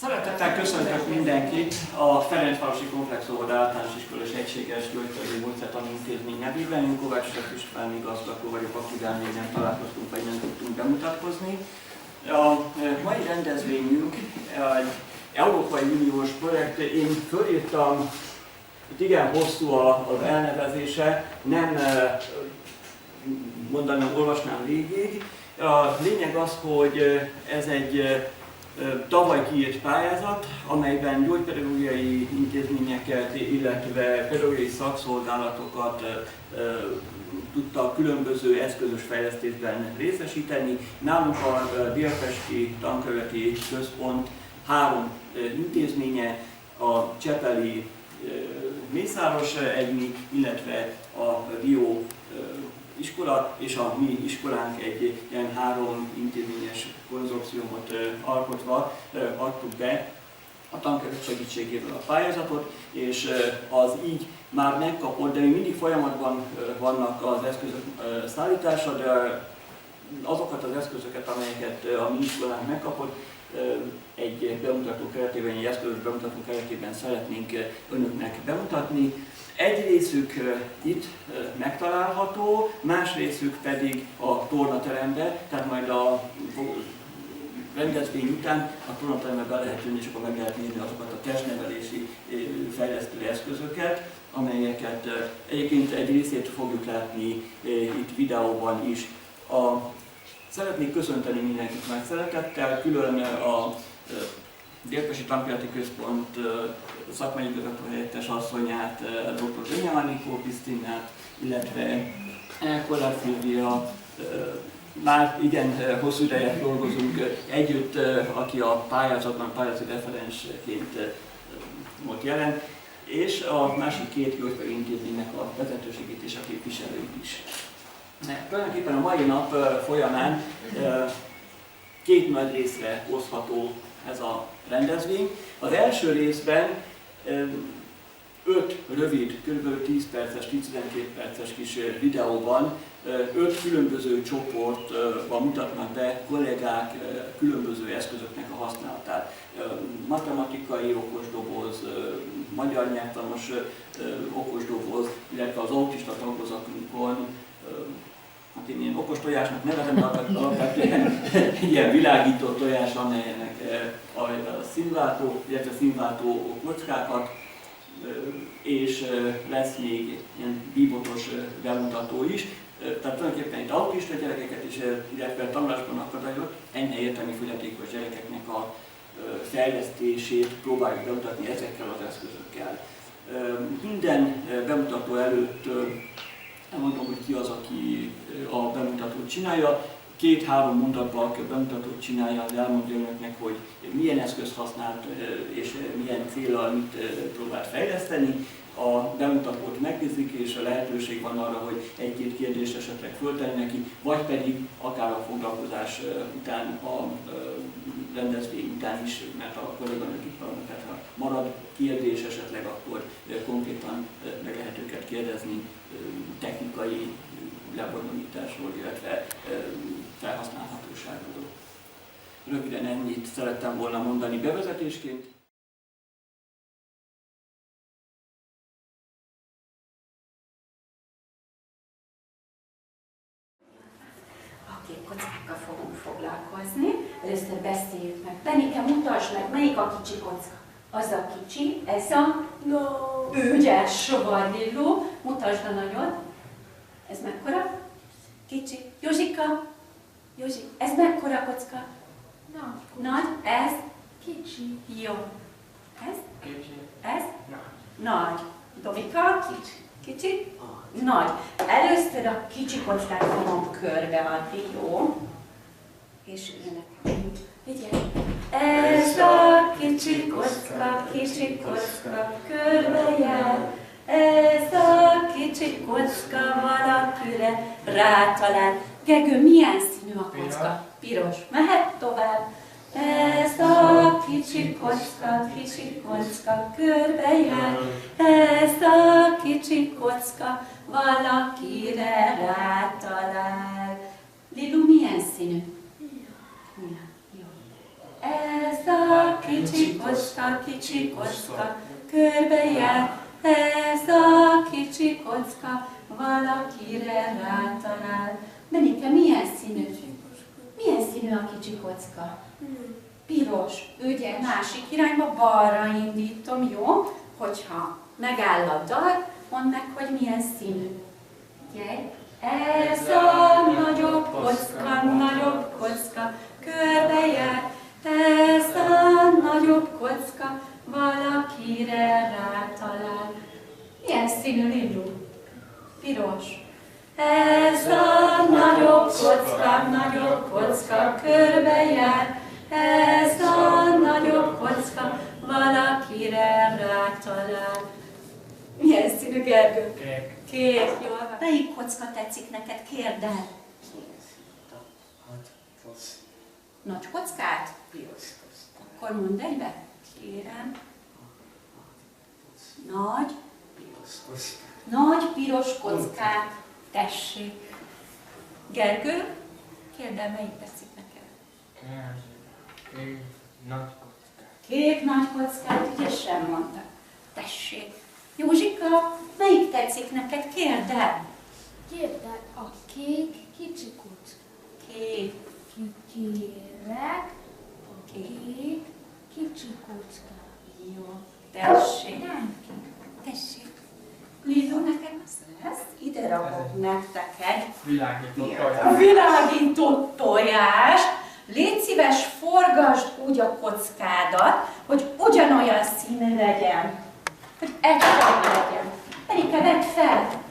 Szeretettel köszöntök mindenkit a Ferencvárosi Komplex Óvoda Általános Iskola és Egységes Gyógyszerű Módszertani Intézmény nevében. Én Kovács István igazgató vagyok, akivel még nem találkoztunk, vagy nem tudtunk bemutatkozni. A mai rendezvényünk egy Európai Uniós projekt. Én fölírtam, itt igen hosszú az elnevezése, nem mondanám, olvasnám végig. A lényeg az, hogy ez egy tavaly kiírt pályázat, amelyben gyógypedagógiai intézményeket, illetve pedagógiai szakszolgálatokat tudta különböző eszközös fejlesztésben részesíteni. Nálunk a Délpesti Tankövet Központ 3 intézménye, a Csepeli Mészáros Egyi, illetve a Dió iskola és a mi iskolánk egy ilyen 3 intézményes konzorciumot alkotva adtuk be a tankövet segítségével a pályázatot, és az így már megkapott, de még mindig folyamatban vannak az eszközök szállítása, de azokat az eszközöket, amelyeket a mi iskolánk megkapott, egy bemutató keretében, egy eszközös bemutató keretében szeretnénk önöknek bemutatni. Egy részük itt megtalálható, más részük pedig a tornateremben, tehát majd a rendezvény után a tornaterembe be lehet jönni, és akkor meg lehet nézni azokat a testnevelési fejlesztő eszközöket, amelyeket egyébként egy részét fogjuk látni itt videóban is. Szeretnék köszönteni mindenkit nagy szeretettel, külön a Délpesti Tankövet Központ szakmai igazgató helyettes asszonyát, dr. Zsönya Anikó Krisztinát, illetve Kollár Szilvia, már igen hosszú ideje dolgozunk együtt, aki a pályázatban pályázati referensként ott jelent, és a másik 2 gyógyszerű intézménynek a vezetőségét és a képviselőit is. Tulajdonképpen a mai nap folyamán 2 nagy részre osztható ez a rendezvény. Az első részben 5 rövid, kb. 10 perces, 10-12 perces kis videóban 5 különböző csoportban mutatnak be kollégák különböző eszközöknek a használatát. Matematikai okosdoboz, magyar nyelvtanos okosdoboz, illetve az autista tagozatunkon, hát én ilyen okos tojásnak nevezem, de alapvetően ilyen világító tojás, amelynek a színváltó, illetve színváltó kockákat, és lesz még ilyen bíbotos bemutató is. Tehát tulajdonképpen itt autista gyerekeket is, illetve tanulásban akadályot, enyhe értelmi fogyatékos gyerekeknek a fejlesztését próbáljuk bemutatni ezekkel az eszközökkel. Minden bemutató előtt elmondom, hogy ki az, aki a bemutatót csinálja. 2-3 mondatban, aki a bemutatót csinálja, az elmondja önöknek, hogy milyen eszközt használt és milyen céllal mit próbált fejleszteni. A bemutatót megnézik, és a lehetőség van arra, hogy 1-2 kérdést esetleg föltenni neki, vagy pedig akár a foglalkozás után, a rendezvény után is, mert a kolléganők itt vannak, tehát ha marad kérdés esetleg, akkor konkrétan meg lehet őket kérdezni technikai lebonyolításról, illetve felhasználhatóságról. Röviden ennyit szerettem volna mondani bevezetésként. Oké, kockákkal fogunk foglalkozni. Először beszéljük meg. Benike, mutasd meg, melyik a kicsi kocka? Az a kicsi, ez a... No. Ügyes, Lilló. Mutasd a nagyot. Ez mekkora? Kicsi. Józsika? Józsi, ez mekkora kocka? Nagy. Ez? Kicsi. Jó. Ez? Kicsi. Ez? Nagy. Nagy. Domika? Kicsi. Kicsi? Nagy. Először a kicsi kockát fogom körbeadni, jó? És jönnek. Vigyázz. Ez a kicsi kocka körbe jár. Ez a kicsi kocka valakire rátalál. Gergő, milyen színű a kocka? Piros. Mehet tovább. Ez a kicsi kocka körbe jár. Ez a kicsi kocka valakire rátalál. Lilu, milyen színű? Ja, jó. Ez a kicsi kicsi kocka, körbe jár, ez a kicsi kocka, valakire rátalál. Benike, milyen színű? Milyen színű a kicsi kocka? Piros, ugye, másik irányba, balra indítom, jó? Hogyha megáll a dal, mondd meg, hogy milyen színű. Gyere! Ez a nagyobb kocka, körbe jár. Ez a nagyobb kocka, valakire rátalál. Milyen színű, Lillu? Piros. Ez a nagyobb kocka, körbe jár. Ez a nagyobb kocka, valakire rátalál. Milyen színű, Gergő? Kék, jól van. Melyik kocka tetszik neked? Kérd el. Nagy kockát? Akkor mondd egybe. Kérem. Nagy piros kockát. Tessék. Gergő, kérd el, melyik tetszik neked? Nagy kockát. Kék nagy kockát, ügyesen mondta. Tessék. Józsika, melyik tetszik neked? Kérd el. Kérde a kék kicsi kocka. Kék. Kérek a kék kicsi kocka. Jó. Tessék. Nem kék. Tessék. Lillu, neked az lesz? Ide rakok nektek egy Világított tojás. világított tojást. Légy szíves, forgasd úgy a kockádat, hogy ugyanolyan színű legyen. Hogy egyforma legyen. Benike,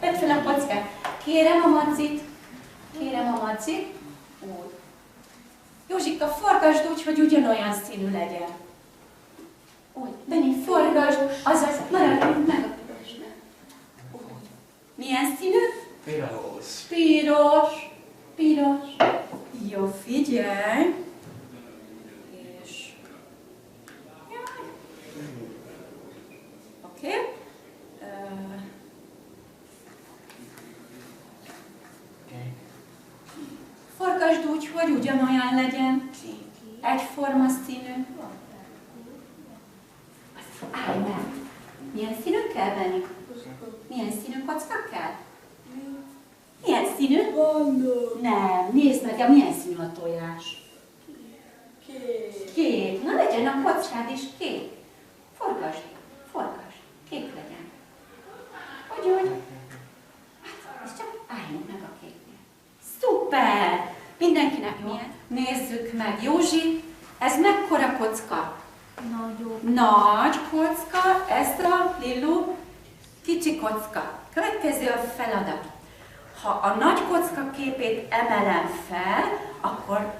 vedd fel a kockát. Kérem a macit. Úgy. Józsika, forgasd úgy, hogy ugyanolyan színű legyen. Úgy. Benni, forgasd, azaz maradjunk meg a pirosnál. Úgy. Milyen színű? Piros. Jó, figyelj. És... Oké. Forgasd úgy, hogy ugyanolyan legyen. Egyforma színű. Állj meg. Milyen színű kell, Benni? Milyen színű kocka kell? Milyen színű? Nem, nézd meg, milyen színű a tojás. Kék. Na legyen a kockád is kék. Forgasd. Kék legyen. Hogy? Hát, és csak álljunk meg a kéknél. Szuper! Mindenkinek milyen? Nézzük meg. Józsi, ez mekkora kocka? Nagy kocka, Esztra, Lillu, kicsi kocka. Következő a feladat. Ha a nagy kocka képét emelem fel, akkor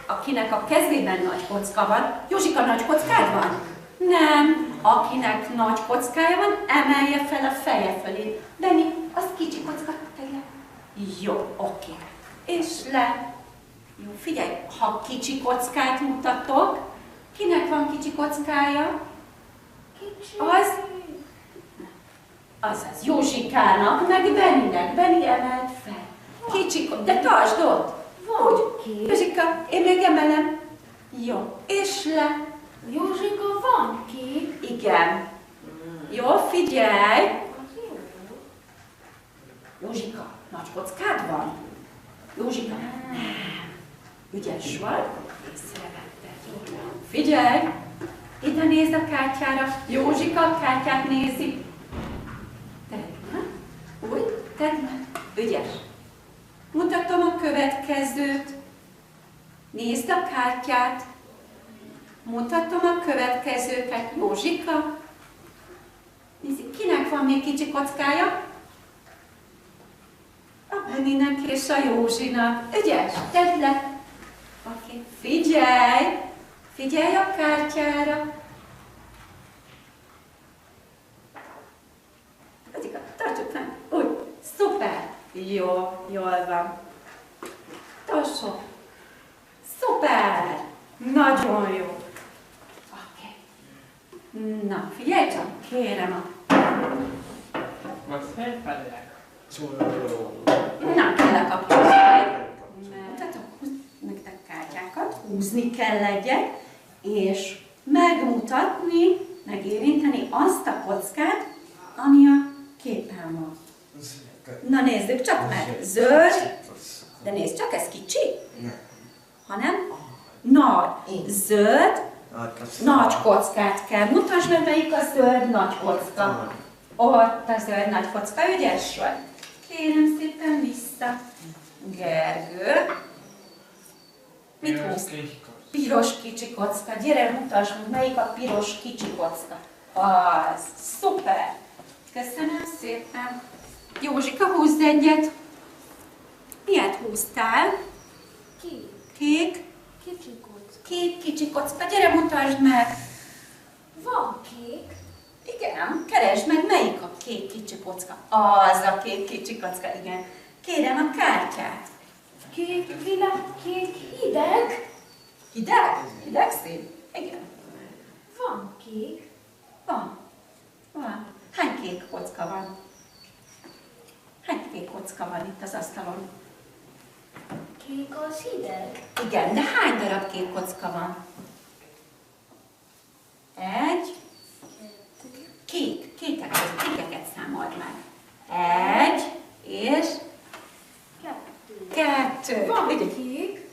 akinek a kezében nagy kocka van, Józsika, nagy kockád van? Nem. Akinek nagy kockája van, emelje fel a feje fölé. Benni, az kicsi kocka, tegye. Jó, oké. És le. Jó, figyelj, ha kicsi kockát mutatok, kinek van kicsi kockája? Azaz Józsikának, meg Benninek. Benni emelt fel. Kicsi, de tartsd ott. Úgy. Józsika, én még emelem. Jó, és le. Józsika, van kék. Igen. Jó, figyelj. Józsika, nagy kockád van? Józsika, nem. Ügyes vagy? Észrevetted. Figyelj. Ide nézd a kártyára. Józsika a kártyát nézi. Tedd meg. Úgy, tedd meg. Ügyes. Mutatom a következőt. Nézd a kártyát. Mutatom a következőket. Józsika. Nézd, kinek van még kicsi kockája? A Benninek és a Józsinak. Ügyes, tedd le. Oké. Figyelj. Figyelj a kártyára. Tartsuk meg. Úgy. Szuper. Jó, jól van. Tossó. Szuper. Nagyon jó. Oké. Na, figyelj csak, kérem a... Most felfelé. Na, kell a kapcsolat. Mutatok nektek kártyákat, húzni kell egyet, és megmutatni, megérinteni azt a kockát, ami a képen van. Na nézzük csak meg. Zöld, de nézd csak, ez kicsi, hanem nagy. Zöld, nagy kockát kell. Mutasd meg, melyik a zöld nagy kocka. Ott a zöld nagy kocka, ügyes vagy. Kérem szépen vissza. Gergő. Mit húz? Piros kicsi kocka. Gyere, mutasd meg, melyik a piros kicsi kocka. Az, szuper. Köszönöm szépen. Józsika, húzz egyet. Miért húztál? Kék. Kék. Kicsi kocka. Kék kicsi kocka. Gyere, mutasd meg. Van kék. Igen, keresd meg, melyik a kék kicsi kocka. Az a kék kicsi kocka, igen. Kérem a kártyát. Kék világ, kék hideg. Hideg? Hideg szín? Igen. Van kék. Van. Van. Hány kék kocka van? Hány kék kocka van itt az asztalon? Kék az hideg. Igen, de hány darab kék kocka van? Egy. Kékeket számold meg. Egy és kettő. Van Ugye? kék.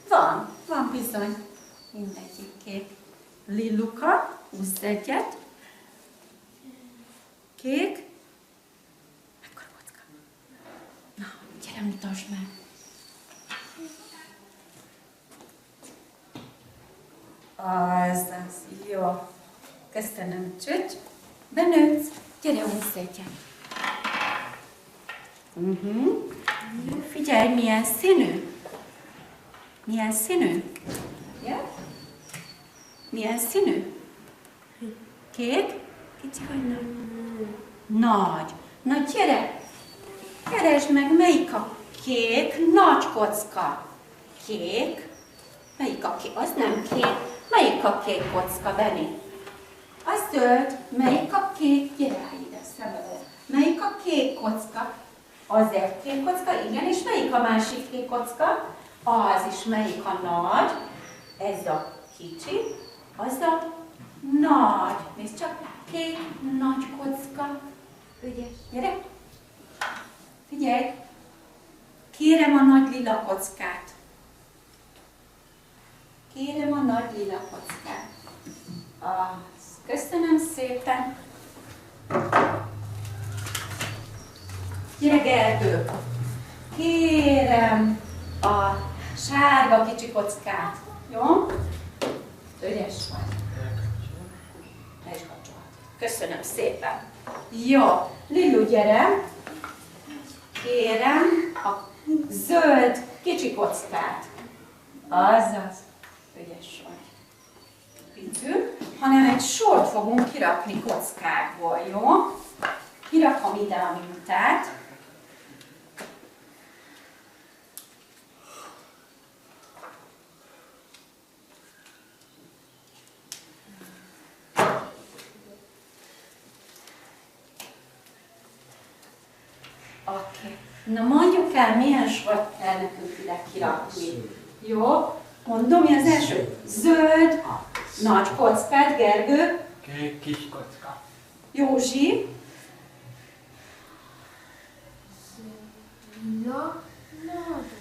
Van bizony. Mindegyik kék. Lilluka, húzz egyet. Kék. Mekkora kocka? Na, gyere, mutasd meg. Azaz, jó. Köszönöm, csücs. Benőtsz. Gyere, húzz egyet. Figyelj, milyen színű. Milyen színű? Ja? Milyen színű? Kék? Kicsi vagy nagy? Nagy. Na gyere! Keresd meg, melyik a kék nagy kocka. Kék. Melyik a kék? Az nem kék. Melyik a kék kocka, Benni? Az zöld. Melyik a kék? Gyere ide, szembe. Melyik a kék kocka? Az egy kék kocka, igen. És melyik a másik kék kocka? Az is. Melyik a nagy? Ez a kicsi. Az a nagy. Nézd csak. Kék nagy kocka. Ügyes. Gyere. Figyelj. Kérem a nagy lila kockát. Kérem a nagy lila kockát. Köszönöm szépen. Gyere, Gergő. Kérem a sárga kicsi kockát. Jó? Ügyes vagy. Le is kapcsolhat. Köszönöm szépen. Jó. Lillu, gyere. Kérem a zöld kicsi kockát. Azaz. Ügyes vagy. Picül, hanem egy sort fogunk kirakni kockákból, jó? Kirakom ide a mintát. Oké. Na mondjuk el, milyen sort kell nekünk ide kirakni. Jó? Mondom, mi az első? Zöld, nagy kockát, Gergő. Kék kis kocka. Józsi. Lila, nagy.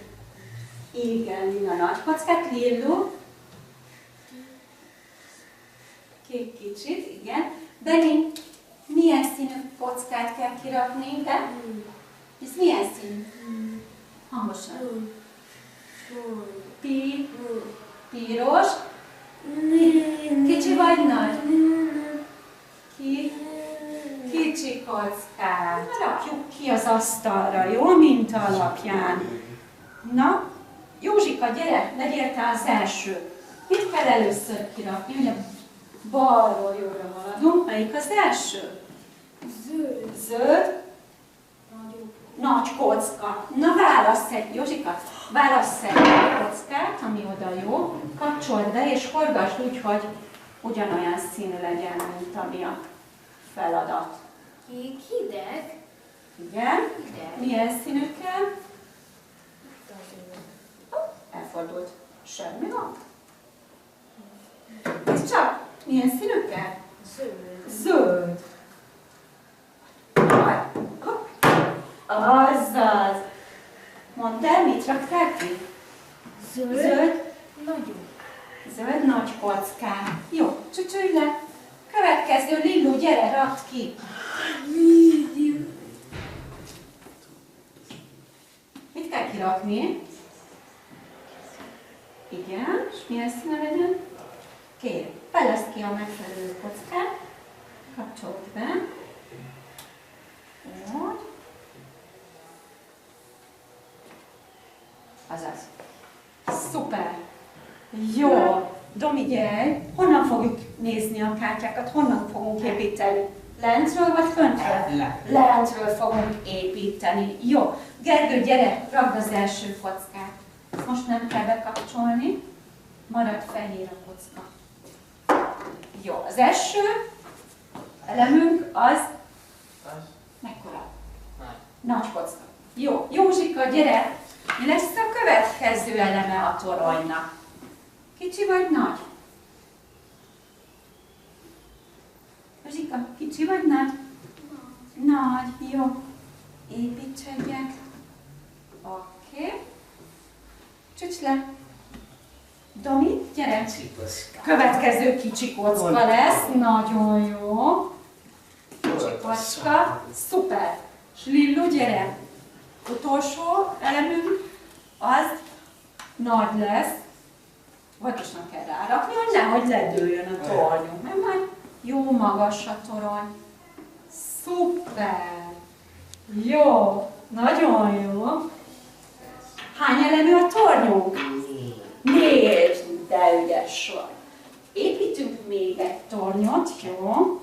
Igen, lila nagy kockát, Lillu. Kék kicsit, igen. Benni, milyen színű kockát kell kirakni, de? Ez milyen színű? Hangosan. Piros. Kicsi vagy nagy? Kicsi kockát. Rakjuk ki az asztalra, jó? Minta alapján. Na, Józsika, gyere, legyél te az első. Mit kell először kirakni? Ugye balról jobbra haladunk. Melyik az első? Zöld. Zöld. Nagy kocka. Na válasz egy, Józsika, válasz egy kockát, ami oda jó, kapcsold be és forgasd úgy, hogy ugyanolyan színű legyen, mint ami a feladat. Kék hideg. Igen. Hideg. Milyen színű kell? Itt a zöld. Elfordult. Semmi van. Nézd csak, Milyen színűket? Zöld. Zöld. Hopp. Azaz. Mondd el, mit raktál ki? Zöld. Zöld. Nagyon. Zöld nagy kockák. Jó, csücsülj le. Következő, Lillu, gyere, rakd ki. Mit kell kirakni? Igen, és milyen színe legyen? Kérj, fejleszd ki a megfelelő kockát. Kapcsold be. Úgy. Azaz. Szuper. Jó. Domi, gyere! Honnan fogjuk nézni a kártyákat? Honnan fogunk építeni? Lentről vagy föntről? Lentről fogunk építeni. Jó. Gergő, gyere, ragd az első kockát. Most nem kell bekapcsolni. Marad fehér a kocka. Jó. Az első elemünk az mekkora? Nagy kocka. Jó. Józsika, gyere! Mi lesz a következő eleme a toronynak? Kicsi vagy nagy? Józsika, kicsi vagy nagy? Nagy, jó. Építs egyet. Oké. Csücs le. Domi, gyere. Következő kicsi kocka lesz. Nagyon jó. Kicsi kocka. Szuper. És Lillu, gyere. Utolsó elemünk az nagy lesz. Óvatosan kell rárakni, hogy nehogy ledőljön a tornyunk, mert már jó magas a torony. Szuper! Jó! Nagyon jó! Hány elemű a tornyunk? 4! De ügyes vagy! Építünk még egy tornyot, jó?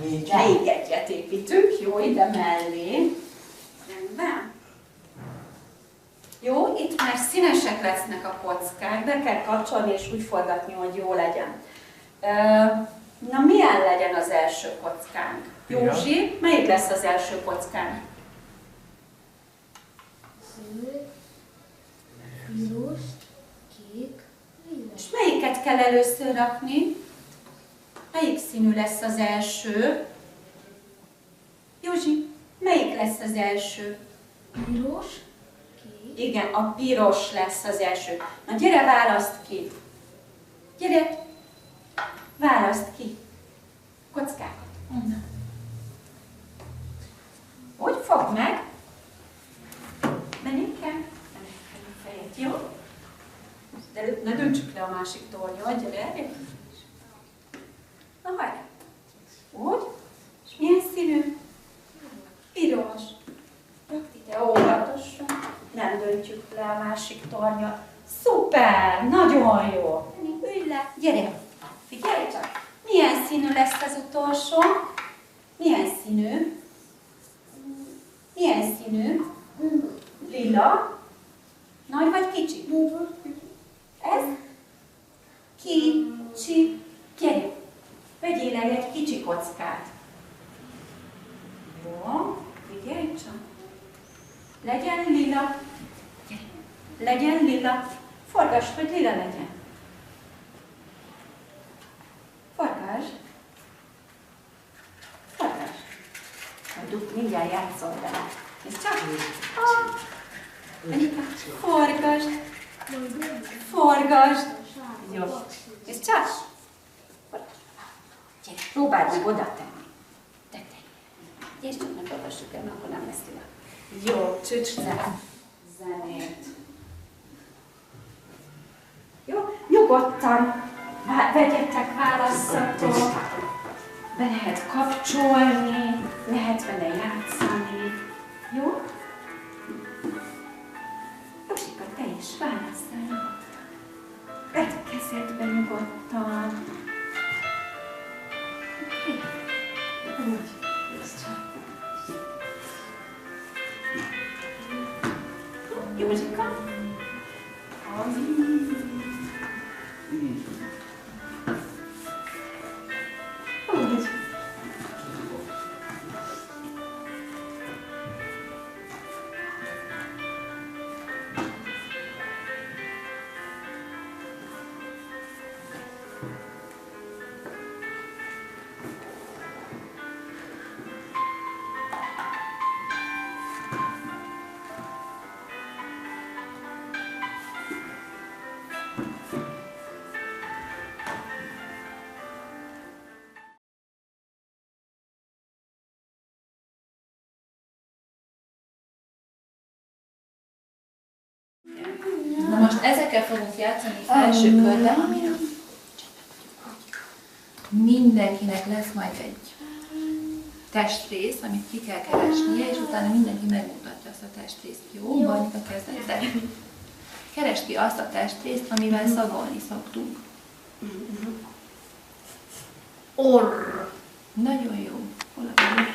Még egyet építünk, jó, ide mellé. Rendben? Jó, itt már színesek lesznek a kockák, be kell kapcsolni és úgy forgatni, hogy jó legyen. Na, milyen legyen az első kockánk? Józsi, melyik lesz az első kockánk? Zöld. Piros. Kék. Lila. És melyiket kell először rakni? Melyik színű lesz az első? Józsi, melyik lesz az első? Piros. Kék. Igen, a piros lesz az első. Na gyere, válaszd ki! Gyere! Válaszd ki! Kockákat. Onnan. Úgy fogd meg! Menjünk kell? A fejét, jó? De ne döntsük le a másik tornyot, gyere! Na hajrá! Úgy? És milyen színű? Piros. Rakd ide óvatosan. Nem döntjük le a másik tornyot. Szuper! Nagyon jó! Ülj le! Gyere! Figyelj csak! Milyen színű lesz az utolsó? Milyen színű? Milyen színű? Lila? Nagy vagy kicsi? Ez? Kicsi. Gyere! Vegyél el egy kicsi kockát. Jó, figyelj csak. Legyen lila. Gyere. Legyen lila. Forgasd, hogy lila legyen. Forgasd. Forgasd. Majd mindjárt játszol vele. Nézd csak. Anyika, forgasd. Forgasd. Jó. Nézd csak. Gyere, próbáld meg oda tenni. Tedd. Gyere, csak ne olvassuk el, mert akkor nem lesz lila. Jó, csücs le zenét. Jó, nyugodtan vegyetek, válasszatok. Be lehet kapcsolni, lehet vele játszani. Jó? Józsika, te is válasszál. Vedd a kezedbe nyugodtan. Úgy. Ez csak. Józsika? Úgy. Na most ezekkel fogunk játszani első körben, amire mindenkinek lesz majd egy testrész, amit ki kell keresnie, és utána mindenki megmutatja azt a testrészt. Jó? Barnika kezdett. Keresd ki azt a testrészt, amivel szagolni szoktunk. Orr. Nagyon jó. Hol a orr?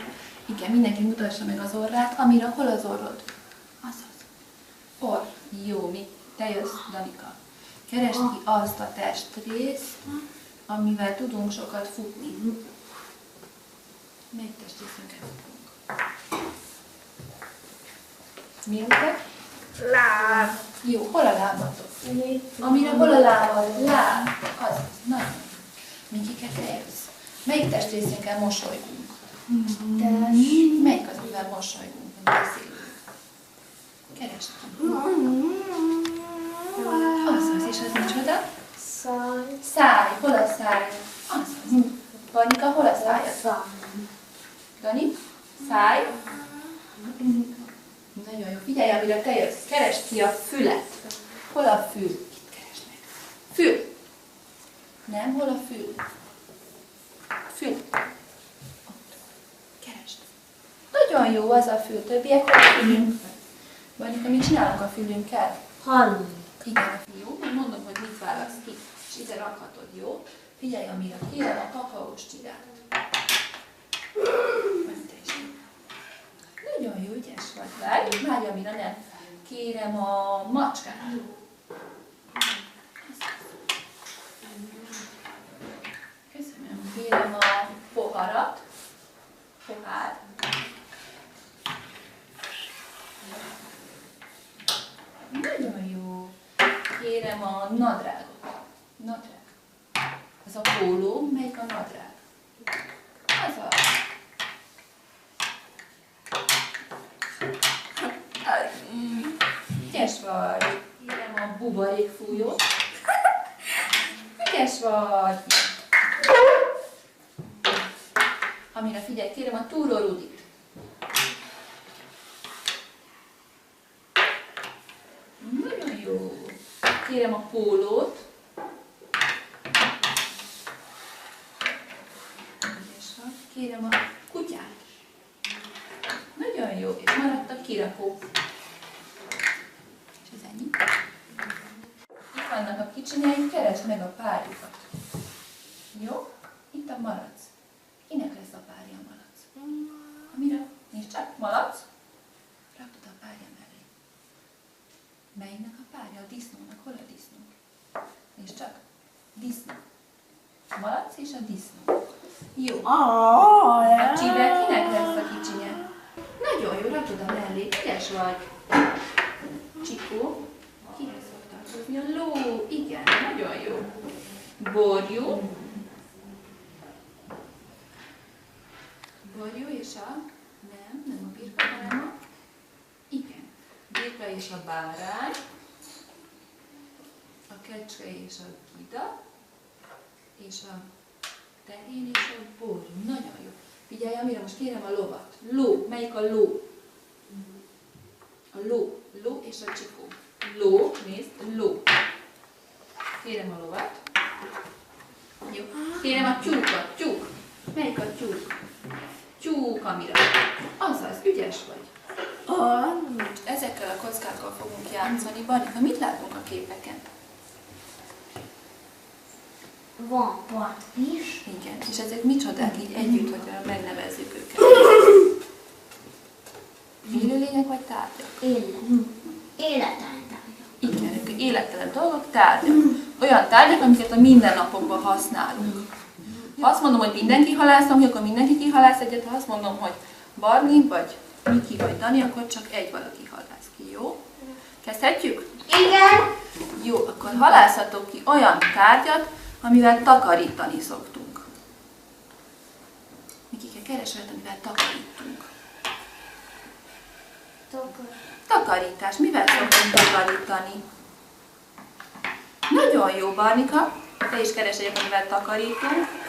Igen, mindenki mutassa meg az orrát. Amira, hol az orrod? Azaz. Orr. Jó, te jössz, Danika. Keresd ki azt a testrészt, amivel tudunk sokat futni. Melyik testrészünkkel futunk? Mi utat? Láb. Jó, hol a lábatok? Amire hol a lábad? Láb. Az. Nagyon. Mikike, te jössz. Melyik testrészünkkel mosolygunk? Melyik az, amivel mosolygunk, vagy beszélünk? Keresd ki. Azaz, és az micsoda? Száj. Száj. Hol a száj? Azaz. Barnika, hol a szájad? Dani? Száj? Nagyon jó. Figyelj, amire te jössz. Keresd ki a fület. Hol a fül? Itt keresd meg. Fül. Nem, hol a fül? Fül. Ott. Keresd. Nagyon jó az a fül. Többiek hol a fülünk? Barnika, mit csinálunk a fülünkkel? Hallunk. Igen, a fiú. Mondom, hogy mit válasz ki. És ide rakhatod, jó? Figyelj, amire kérem a kakaós csigát. Nagyon jó, ügyes vagy. Várj, amire nem. Kérem a macskát. Köszönöm. Kérem a poharat. Pohár. Nagyon jó. Kérem a nadrágot. Nadrág. Ez a póló, melyik a nadrág? Az a... Ügyes vagy. Kérem a buborékfújót. Ügyes vagy. Amire figyelj, kérem a túrórudit. Nagyon jó. Kérem a pólót. Ügyes vagy. Kérem a kutyát. Nagyon jó. És maradt a kirakó. És ez ennyi. Itt vannak a kicsinyeim, keresd meg a párjukat. Jó? Itt a malac. Kinek lesz a párja a malac? Amire? Nézd csak, malac. Rakd a párja mellé. Melyiknek a párja? A disznónak. Hol a disznó? Nézd csak. Disznó. A malac és a disznó. Jó. A csível kinek lesz a kicsinye? Nagyon jó, rakd oda mellé. Ügyes vagy. Csikó. Kihez fog tartozni? A ló. Igen, nagyon jó. Borjú. Borjú és a... Nem a birka, hanem a... Igen. Birka és a bárány. A kecske és a gida. És a tehén és a borjú. Nagyon jó. Figyelj, amire most kérem a lovat. Ló. Melyik a ló? A ló. Ló és a csikó. Ló. Nézd. Ló. Kérem a lovat. Jó. Kérem a tyúkot. Tyúk. Melyik a tyúk? Tyúk, amire. Azaz, ügyes vagy. Ezekkel a kockákkal fogunk játszani. Barnika, mit látunk a képeken? Van part is. Igen, és ezek micsodák így együtt, hogyha megnevezzük őket? Élőlények vagy tárgyak? Életlen tárgyak. Igen, ők élettelen dolgok, tárgyak. Olyan tárgyak, amiket a mindennapokban használunk. Ha azt mondom, hogy mindenki halászom, akkor mindenki kihalász egyet, ha azt mondom, hogy Barni, vagy Miki, vagy Dani, akkor csak egy valaki halász ki, jó? Kezdhetjük? Igen. Jó, akkor halászatok ki olyan tárgyat, amivel takarítani szoktunk. Mikike, keres olyat, amivel takarítunk. Takarítás. Mivel szoktunk takarítani? Nagyon jó, Barnika. Te is keres egyet, amivel takarítunk.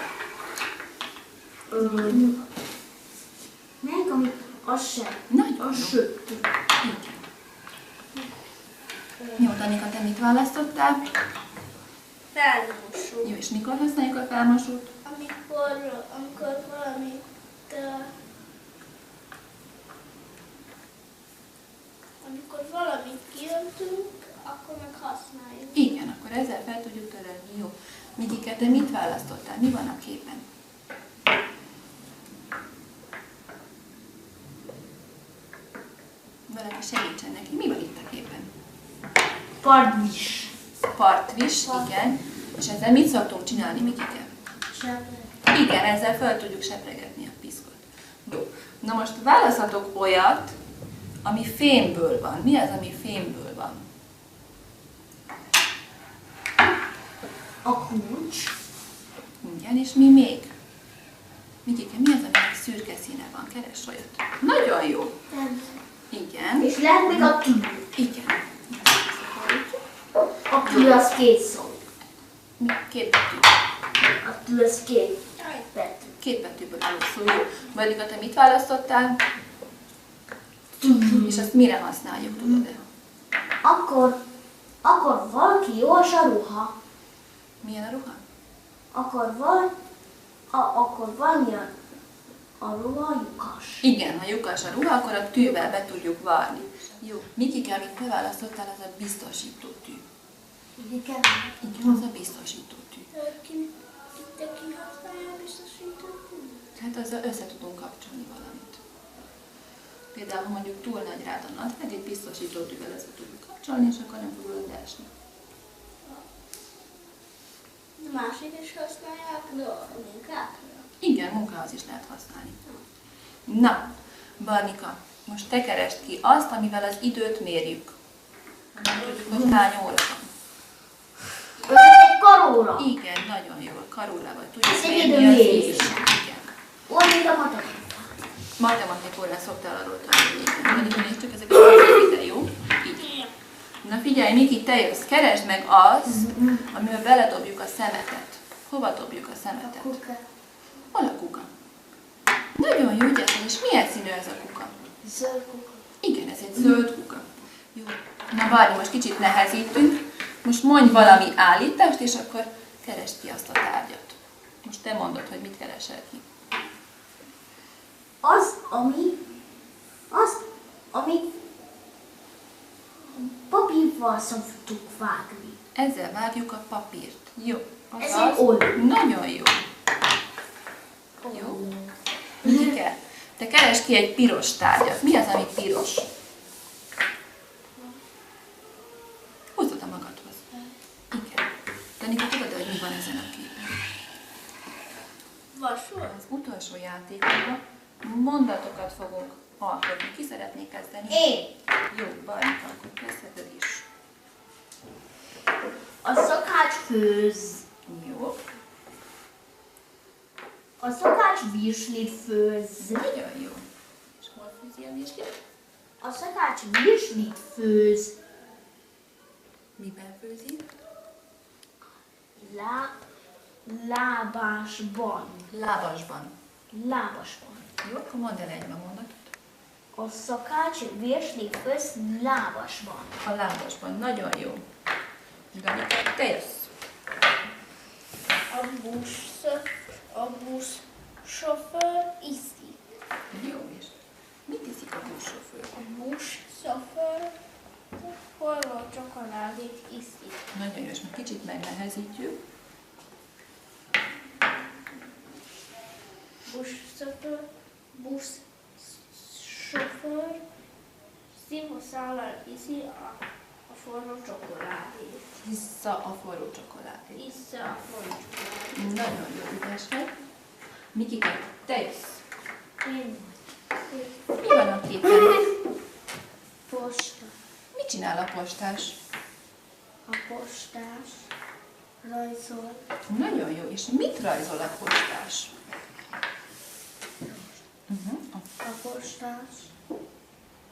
Melyik, ami az sem? Nagyon Az jó. sötét. Igen. Jó, Danika, te mit választottál? Felmosó. Jó, és mikor használjuk a felmosót? Amikor valamit kiöntünk, akkor meg használjuk. Igen, akkor ezzel fel tudjuk törölni. Jó. Mikike, te mit választottál? Mi van a képen? Valaki segítsen neki. Mi van itt a képen? Partvis. Partvis, igen. És ezzel mit szoktunk csinálni, Mikike? Igen, ezzel fel tudjuk sepregetni a piszkot. Jó. Na most választhatok olyat, ami fémből van. Mi az, ami fémből van? A kulcs. Igen, és mi még? Mikike, mi az, aminek szürke színe van? Keres olyat. Nagyon jó. Igen. És lehet még a tű. Igen. A tű az két szó. Mi? Két betű. A tű az két betű. Két betűből álló szó. Jó. Marika, te mit választottál? És azt mire használjuk, tudod-e? Akkor valaki jós a ruha. Milyen a ruha? Akkor valami a ruha lyukas. Igen, ha lyukas a ruha, akkor a tűvel be tudjuk varni. Jó. Mikike, amit te választottál, az a biztosító tű. Igen. Igen, az a biztosító tű. Ki használja a biztosítót? Hát azzal össze tudunk kapcsolni valamit. Például, ha mondjuk túl nagy rád a nadrág, egy biztosító tűvel össze tudjuk kapcsolni, és akkor nem fog rólad esni. Másik is használják, de a munkákra. Igen, munkához is lehet használni. Na, Barnika, most te keresd ki azt, amivel az időt mérjük. Tudjuk, hogy hány óra van. Ez egy karóra. Igen, nagyon jól, karórával tudjuk Ez egy mérni az időmérés. időt. Igen. Olyan, mint a matematika. Matematikórán szoktál arról tanulni. Igen, Barnika, nézd csak ezeket a ide, jó? Így. Na figyelj, Miki, te jössz, keresd meg azt, amivel beledobjuk a szemetet. Hova dobjuk a szemetet? Kuka. Hol a kuka? Nagyon jó, ügyesen, és milyen színű ez a kuka? Zöld kuka. Igen, ez egy zöld kuka. Jó. Na Barni, most kicsit nehezítünk. Most mondj valami állítást, és akkor keresd ki azt a tárgyat. Most te mondod, hogy mit keresel ki. Amit papírval szoktuk vágni. Ezzel vágjuk a papírt. Jó. Ez Azaz, egy oldal. nagyon jó. Jó. Mikike, te keresd ki egy piros tárgyat. Mi az, ami piros? Húzzad a magadhoz. Igen. Danika, tudod, hogy mi van ezen a képen? Vasúr? Az utolsó játékunkban mondatokat fogunk alkotni. Ki szeretné kezdeni? Én. Jó, Barnika, akkor kezdheted is. A szakács főz. Jó. A szakács virslit főz. Nagyon jó. És hol főzi a virslit? A szakács virslit főz. Miben főzi? Lábasban. Lábasban. Lábasban. Jó, akkor mondd el egyben mondatot. A szakács virslit főz lábasban. A lábasban. Nagyon jó. Danika, te jössz. A buszsofőr iszik. Jó, és mit iszik a buszsofőr? A buszsofőr forró csokoládét iszik. Nagyon jó, és most kicsit megnehezítjük. Buszsofőr szívószállal iszi a forró csokoládét. Hissza a forró csokoládét. Issza a forró csokoládét. Nagyon jó, ügyes vagy. Mikike, te jössz. Én Mi van a képen? posta. Mit csinál a postás? A postás rajzol. Nagyon jó, és mit rajzol a postás? A postás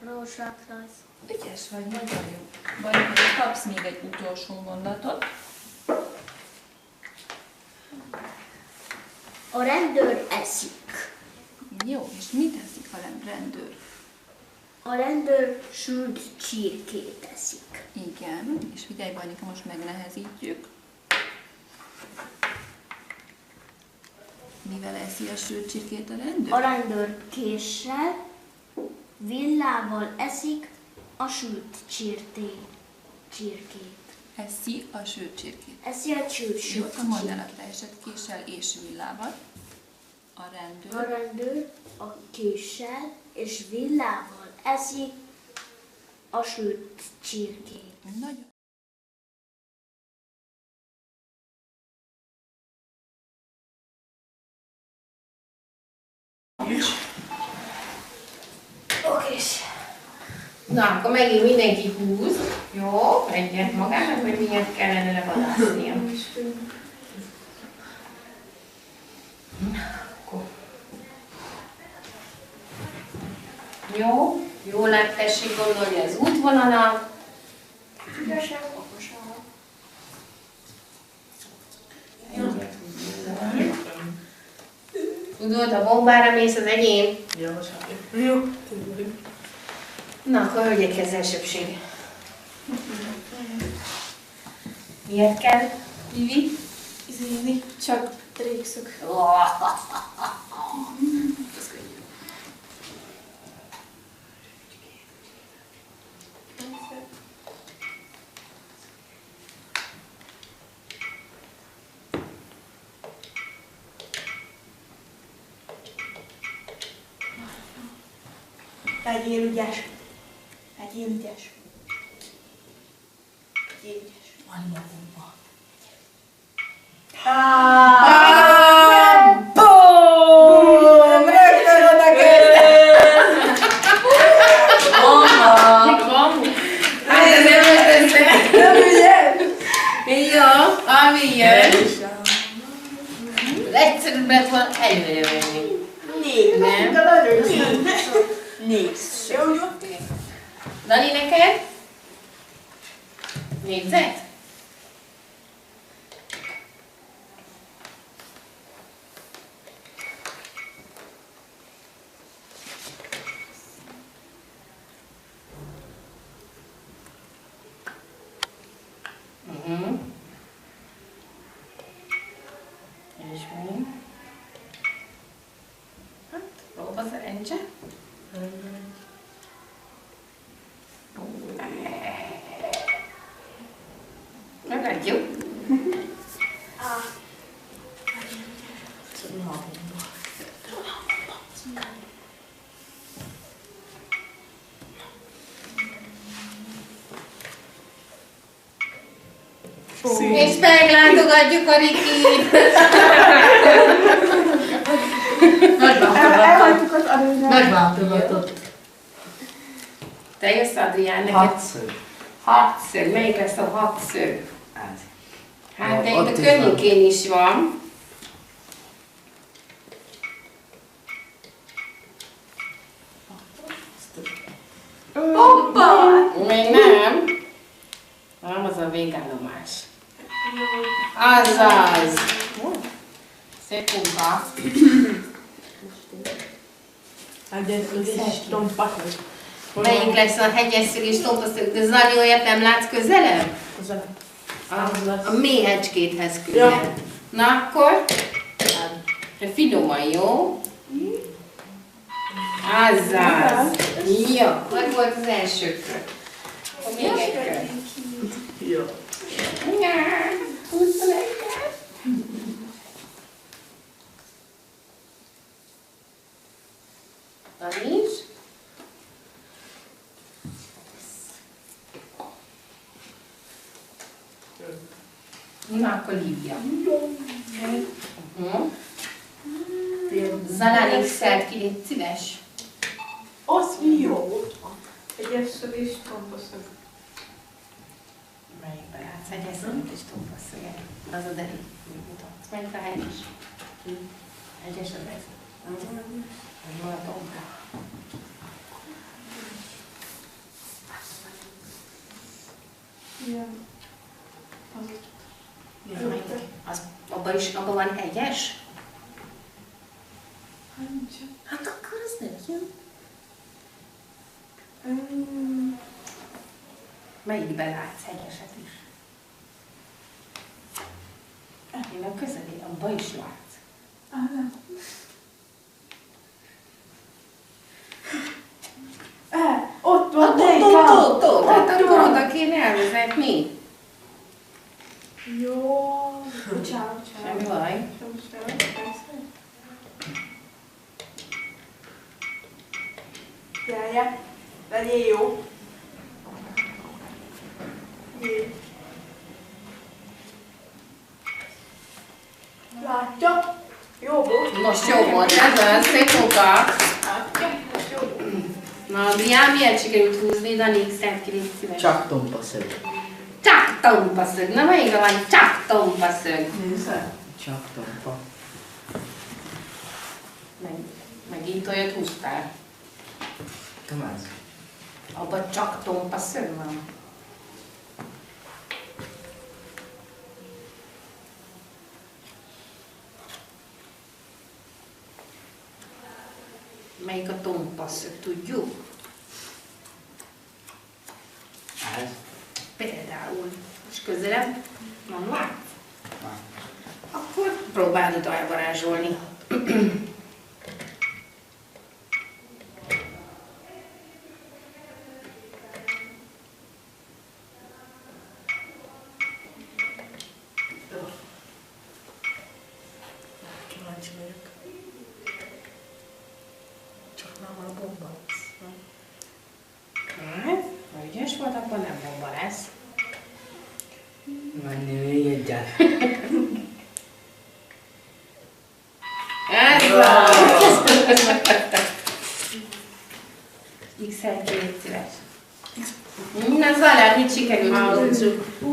rózsát rajzol. Ügyes vagy, nagyon jó. Vagy hogy kapsz még egy utolsó mondatot. A rendőr eszik. Jó, és mit eszik a rendőr? A rendőr sült csirkét eszik. Igen, és figyelj, Bajnika, most megnehezítjük. Mivel eszi a sült csirkét a rendőr? A rendőr késsel, villával eszik a sült csirkét. Eszi a sült csirkét. Eszi a sült Jó, csirkét. akkor mondd el a teljeset késsel és villával. A A rendőr. rendőr a késsel és villával eszik a sült csirkét. Nagyon. Okés. Na, akkor megint mindenki húz. Jó, egyet magának, hogy miért kellene levadásznia. Jó, jól át tessék gondolni az útvonalat. Ügyesen, okosan. Egyet húzzál. Tudod, a bombára mész, az enyém. Jó. Na, akkor hölgyek ez elsőbség. Miért kell, Vivi? Izéni, csak rékszök. Legyél ügyes. Legyél ügyes. Legyél ügyes. Van magumban. Boom! Rögtön oda kezdett! Bomba! Hát ez nem lesz össze. Nem ügyes? Jó, ami jön. Egyszerűbb lett volna előre venni. Nem? Nézd. Dani, neked? Négyzet? És mi? Hát, próba szerencse. Megadjuk. És meglátogatjuk a Rikit. Nagy váltogatott. Te jössz, Adrián, neked? Hatszor. Hatszög. Melyik lesz a hatszög? Hát. Hát de itt Ott a is környékén is van. Hoppa! Még nem. Nem, az a végállomás. Azaz. Szép munka. Melyik lesz a hegyes szög és tompaszög? De Zali, olyat nem látsz közelebb? A méhecskéthez közel. Na akkor? Finoman, jó? Azaz. Jó, meg volt az első kör. Akkor még egy kör. Jó. Húzzon egy kör. Taníts. Na, akkor Lívia. Zalán X-elt ki, légy szíves. Az jó. Egyes szög és tompaszög. Melyikbe látsz? Egyes szöget és tompaszöget. Az a derék. Mutatsz. Melyik a helyes? Egyes a vesz. Az van a tompa. Igen. Az Abban van hegyes? nincsen. Hát akkor az nem jó. Melyikben látsz hegyeset is? Én a közeli, abban is látsz. Ott van, Ott, hát akkor oda kéne elvezetni. Jó. Bocsánat. Semmi baj. Gyere, legyél jó. Jé. Látja? Jó volt. Most jó volt, ez olyan szép munka. Látja? Most jó volt. Na, Adrián, miért sikerült húzni? Dani, X-et ki, légy szíves. Csak tompa szög. Csak tompaszög. Na, melyikre van? Csak tompaszög. Nézzel? Csak tompa. Megint olyat húztál. Nem ez. Abban csak tompaszög van. Melyik a tompaszög, tudjuk? Ez? Például. És közelebb? Nem látsz? Akkor próbáld oda elvarázsolni. Kíváncsi vagyok. Csak nem a bomba lesz. Hát, ha ügyes volt, akkor nem bomba lesz. Menni még egyet. Ez van! X-el két szíves. Na, Zalán, mit sikerült?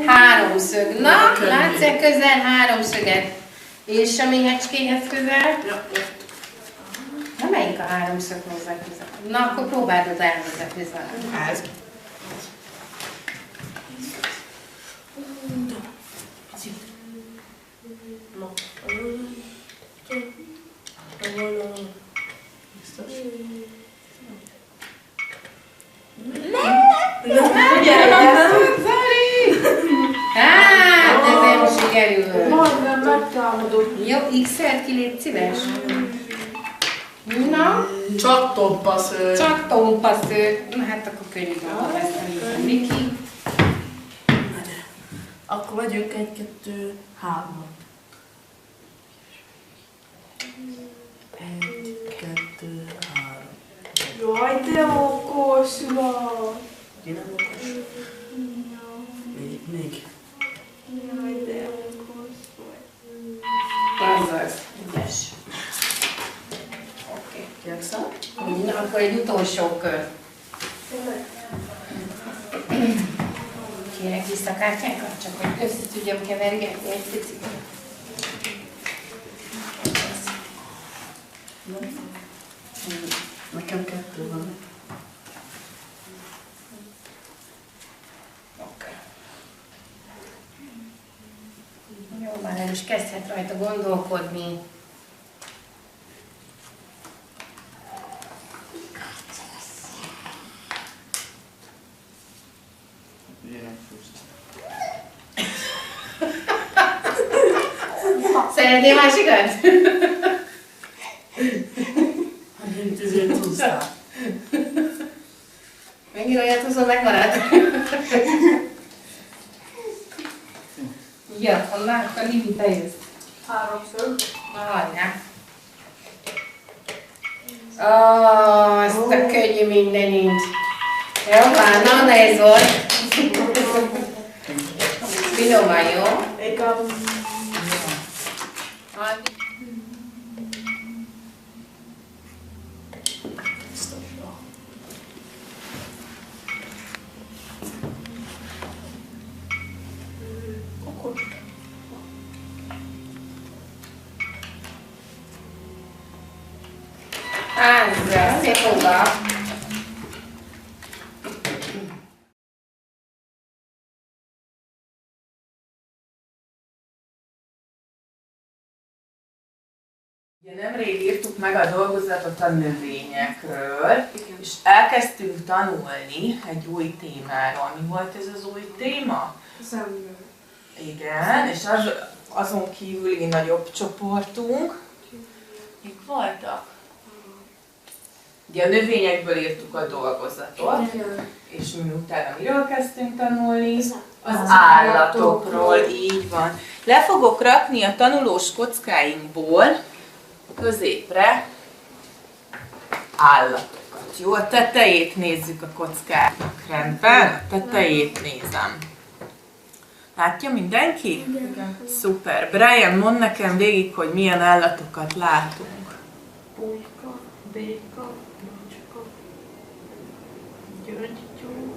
Háromszög. Na, látsz-e közel háromszöget? És a méhecskéhez közel? Na, melyik a háromszög hozzá közel? Na, akkor próbáld az elvezetni, Zalán. Ez. Biztos? Zoli! Hát, ez nem sikerül. Majdnem megtámadott. Jó, X-elt ki, légy szíves. Na, Csak tompa szög. csak tompasző. Na hát akkor könnyű dolga lesz, a Miki. Akkor vegyünk egy, kettő, hármat. Egy, kettő, három. Jaj, de okos vagy. Én nem okos. Még. Jaj, de okos vagy. Azaz, ügyes. Oké. Jakszel? Na, akkor egy utolsó kör. Kérek vissza kártyákat, csak hogy össze tudjam kevergetni egy picit. Nekem kettő van. Oké. Jó, már el is kezdhet rajta gondolkodni. Szeretnél másikat? Mint ezért húztál. Megint olyat húzom, megmaradt. Ja, akkor Lili, te jössz. Háromszög. Na, hajrá. Azt a könnyű mindenit. Jó, már, na nehéz volt. Finoman, jó? Igaz. Okos. Ez szép munka. Ugye nemrég írtuk meg a dolgozatot a növényekről, és elkezdtünk tanulni egy új témáról. Mi volt ez az új téma? Zemlő. Igen, és azon kívüli nagyobb csoportunk. Mik voltak? Ugye a növényekből írtuk a dolgozatot, és mi utána miről kezdtünk tanulni? Az állatokról, így van. Le fogok rakni a tanulós kockáinkból középre állatokat. Jó, a tetejét nézzük a kockáknak, rendben? A tetejét nézem. Látja mindenki? Igen. Szuper. Brian, mondd nekem végig, hogy milyen állatokat látunk. Pulyka, béka, macska, gyöngytyú,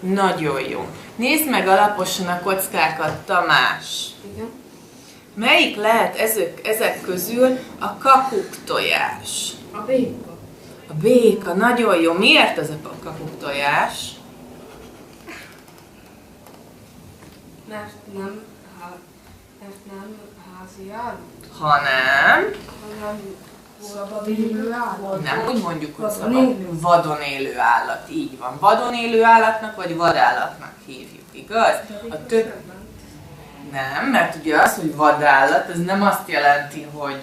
Nagyon jó. Nézd meg alaposan a kockákat, Tamás. igen. Melyik lehet ezek közül a kakuktojás? A béka. A béka, nagyon jó. Miért ez a kakuktojás? Mert nem házi állat, Hanem hanem szabadon élő állat. nem úgy mondjuk, hogy vadon élő állat. Így van. Vadon élő állatnak vagy vadállatnak hívjuk, igaz? Nem, mert ugye az, hogy vadállat, ez nem azt jelenti, hogy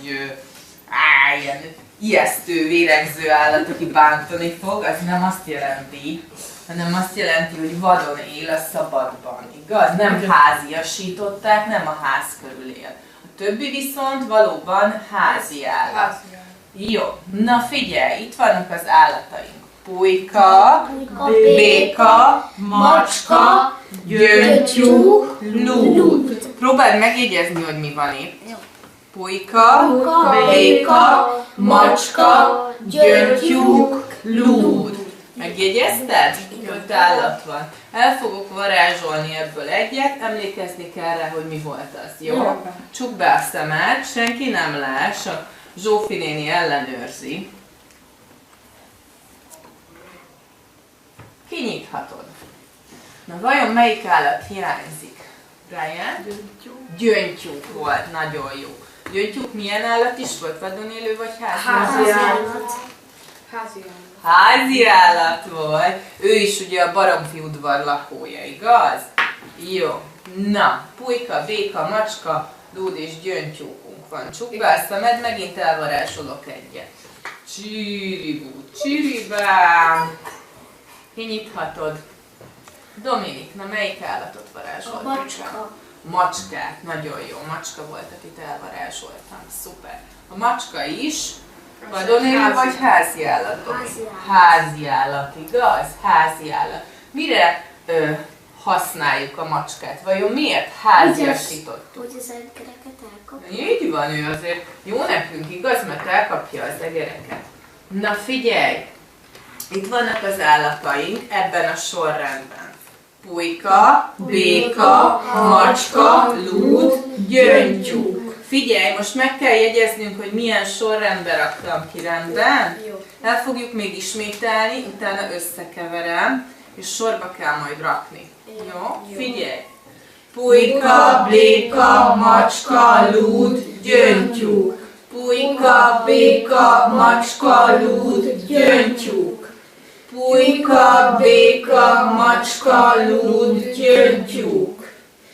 ilyen ijesztő, vérengző állat, aki bántani fog, az nem azt jelenti, hanem azt jelenti, hogy vadon él a szabadban, igaz? Nem háziasították, nem a ház körül él. A többi viszont valóban házi állat. Jó, na figyelj, itt vannak az állataink. Pulyka, béka, macska, gyöngytyú, lúd. Próbáld megjegyezni, hogy mi van itt. Pulyka, béka, macska, gyöngytyú, lúd. Megjegyezted? 5 állat van. El fogok varázsolni ebből egyet, emlékezni kell rá, hogy mi volt az, jó? Csukd be a szemed, senki nem láss, a Zsófi néni ellenőrzi. Kinyithatod. Na vajon melyik állat hiányzik? Brian? Gyöngytyúk volt, nagyon jó. Gyöngytyúk milyen állat is volt? Vadon élő vagy házi állat? Házi állat volt. Ő is ugye a Baromfi udvar lakója, igaz? Jó. Na, pulyka, béka, macska, lúd és gyöngytyúkunk van. Csukd be a szemed, megint elvarázsolok egyet. Csiribú, csiribám. Kinyithatod. Dominik, na melyik állatot varázsoltál? A macska. Macskát, nagyon jó. Macska volt, akit elvarázsoltam. Szuper. A macska is vadon élő vagy házi állatok? Házi állat, igaz? Házi állat. Mire használjuk a macskát? Vajon miért háziasítottuk? Hogy az egereket elkapja. Így van, ő azért jó nekünk, igaz? Mert elkapja az egereket. Na figyelj! Itt vannak az állataink ebben a sorrendben. Pulyka, béka, macska, lúd, gyöngytyúk. Figyelj, most meg kell jegyeznünk, hogy milyen sorrendben raktam ki, rendben? El fogjuk még ismételni, utána összekeverem, és sorba kell majd rakni. Jó? Figyelj! Pulyka, béka, macska, lúd, gyöngytyúk. Pulyka, béka, macska, lúd, gyöngytyúk. Pulyka, béka, macska, lúd, gyöngytyúk.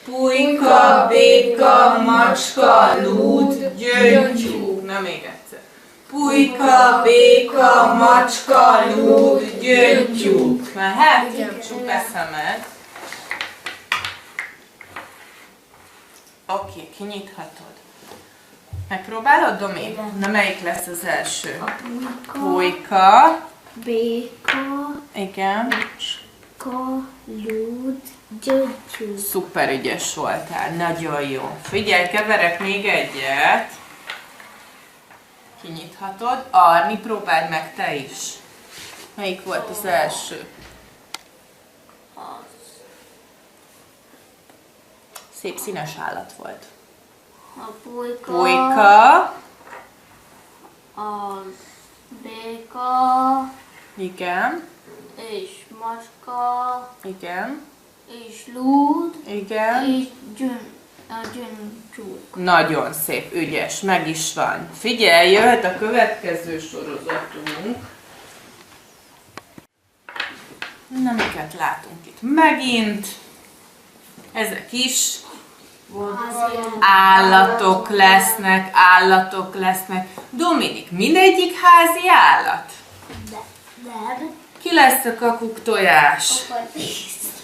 Pulyka, béka, macska, lúd, gyöngytyúk. Na még egyszer. Pulyka, béka, macska, lúd, gyöngytyúk. Mehet? Csukd be szemed. Oké, kinyithatod. Megpróbálod, Domi? Na melyik lesz az első? A pulyka, Pulyka. béka, Igen. macska, lúd, gyöngytyú. Szuper ügyes voltál, nagyon jó. Figyelj, keverek még egyet. Kinyithatod. Arni, próbáld meg te is. Melyik volt az első? Szép színes állat volt. A pulyka, Pulyka. a béka, Igen. és macska, Igen. és lúd, Igen. és gyöngytyú. Nagyon szép, ügyes, meg is van. Figyelj, jöhet a következő sorozatunk. Na, miket látunk itt megint? Ezek is állatok lesznek. Dominik, mindegyik házi állat? Nem. Ki lesz a kakuk tojás?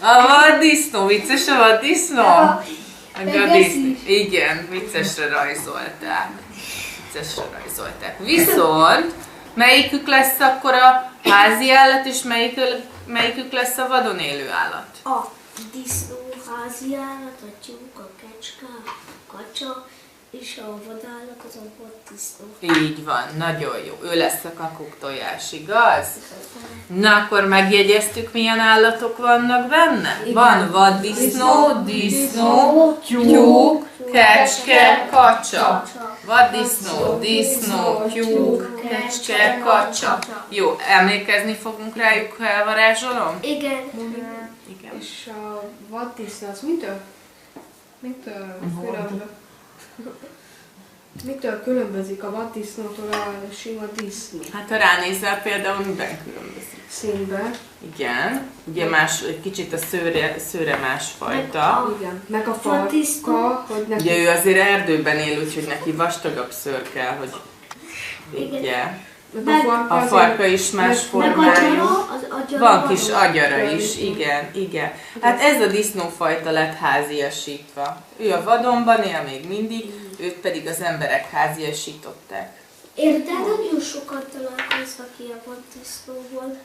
A vaddisznó. Vicces a vaddisznó? Igen, viccesre rajzolták. Viszont melyikük lesz akkor a házi állat, és melyikük lesz a vadon élő állat? A disznó házi állat, a tyúk, a kecske, a kacsa, és a vadállat az a vaddisznó. Így van, nagyon jó. Ő lesz a kakuk tojás, igaz? Na, akkor megjegyeztük, milyen állatok vannak benne? Igen. Van vaddisznó, disznó, tyúk, kecske, kacsa. Vaddisznó, disznó, tyúk, kecske, kacsa. Jó, emlékezni fogunk rájuk, ha elvarázsolom? Igen. Igen. És a vaddisznó az mitől különbözik a vaddisznótól a sima disznó? Hát ha ránézel, például miben különbözik? Színben. Igen, ugye más, egy kicsit a szőre másfajta. Igen, meg a farka, hogy neki... Ugye ő azért erdőben él, úgyhogy neki vastagabb szőr kell, hogy vigye. A farka is más formájú. Van kis agyara is, igen. Hát ez a disznófajta lett háziasítva. Ő a vadonban él még mindig, őt pedig az emberek háziasították. Érted, nagyon sokat találkoztak ki a vaddisznóból.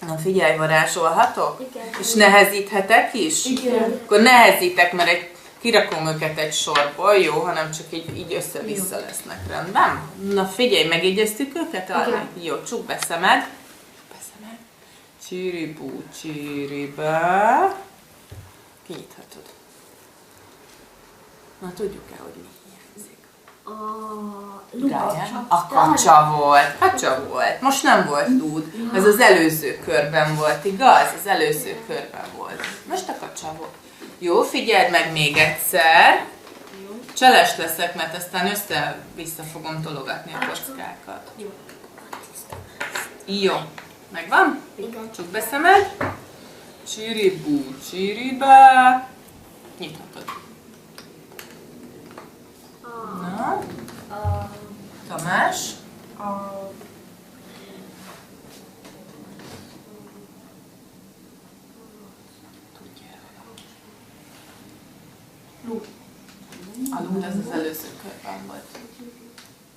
Na figyelj, varázsolhatok? Igen. És nehezíthetek is? Igen. Akkor nehezítek, mert kirakom őket egy sorból, jó, hanem csak így össze-vissza lesznek, rendben? Na figyelj, megjegyeztük őket? Igen. Jó, csukd be szemed. Csiribú, csiribe. Kinyithatod. Na tudjuk-e, hogy mi hiányzik? A kacsa volt. Most nem volt lúd. Ez az előző körben volt, igaz? Az előző körben volt. Most a kacsa volt. Jó, figyeld meg még egyszer. Cseles leszek, mert aztán össze-vissza fogom tologatni a kockákat. Jó. Megvan? Igen. Csukd be szemed. Csiribú, csiribe. Nyithatod. Na. Tamás. A lúd az előző körben volt.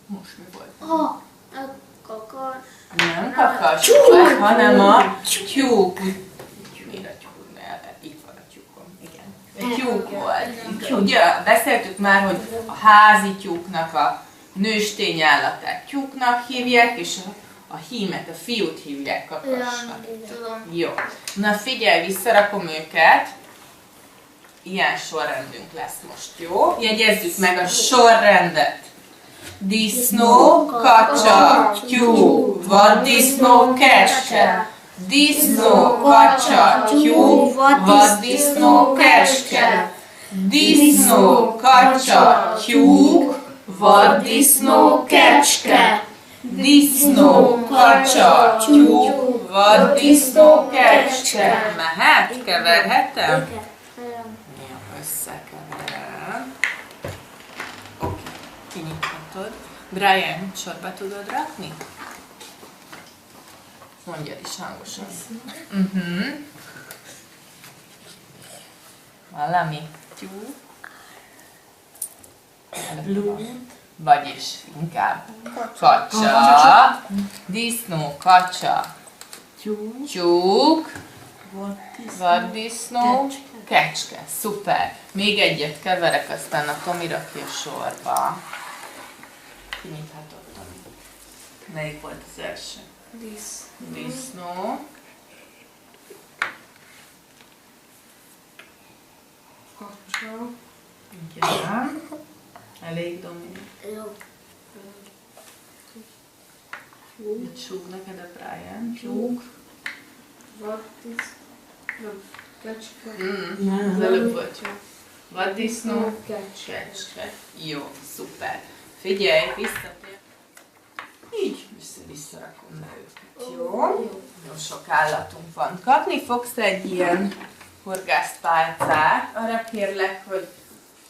Most mi volt? A kakas. Nem kakas, hanem a tyúk. Miért a tyúk? Itt van a tyúkom. Igen. Egy tyúk volt. Ugye beszéltük már, hogy a házi tyúknak a nőstény állatát tyúknak hívják, és a hímet, a fiút hívják kakasnak. Jó. Na figyelj, visszarakom őket. Ilyen sorrendünk lesz most, jó? Jegyezzük meg a sorrendet. Disznó, kacsa, tyúk, vaddisznó, kecske. Disznó, kacsa, tyúk, vaddisznó, kecske. Disznó, kacsa, tyúk, vaddisznó, kecske. Disznó, kacsa, tyúk, vaddisznó, kecske. Mehet? Keverhetem? Összekeverem. Oké, kinyithatod. Brian, sorba tudod rakni? Mondjad is hangosan. Valami tyúk. Vagyis inkább kacsa. Disznó, kacsa. Tyúk. Vaddisznó. Kecske. Szuper. Még egyet keverek, aztán a Tomi rakja sorba. Kinyithatod, Tomi. Melyik volt az első? Disznó. Kacsa. Igen. Elég, Dominik. Jó. Mit súg neked a Brian? Tyúk. Kecske. Az előbb volt. Vaddisznó. Kecske. Jó, szuper. Figyelj, visszatér. Így visszarakom le őket, jó? Jó sok állatunk van. Kapni fogsz egy ilyen horgászpálcát. Arra kérlek, hogy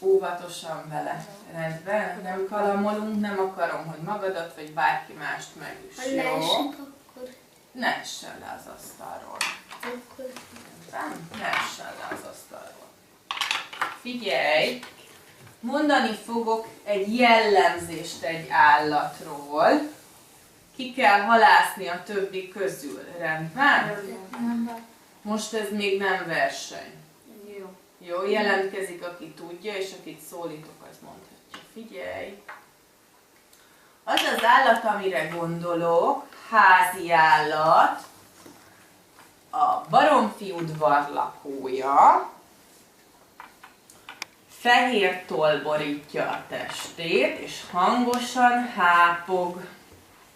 óvatosan vele. Rendben? Nem kalamolunk, nem akarom, hogy magadat vagy bárki mást megüss, Ha jó? leesik, akkor... Ne essen le az asztalról. akkor... Nem? Ne essen le az asztalról. Figyelj! Mondani fogok egy jellemzést egy állatról. Ki kell halászni a többi közül. Rendben? Most ez még nem verseny. Jó. Jó, jelentkezik, aki tudja, és akit szólítok, az mondhatja. Figyelj! Az az állat, amire gondolok, házi állat, a baromfi udvar lakója, fehér toll borítja a testét, és hangosan hápog.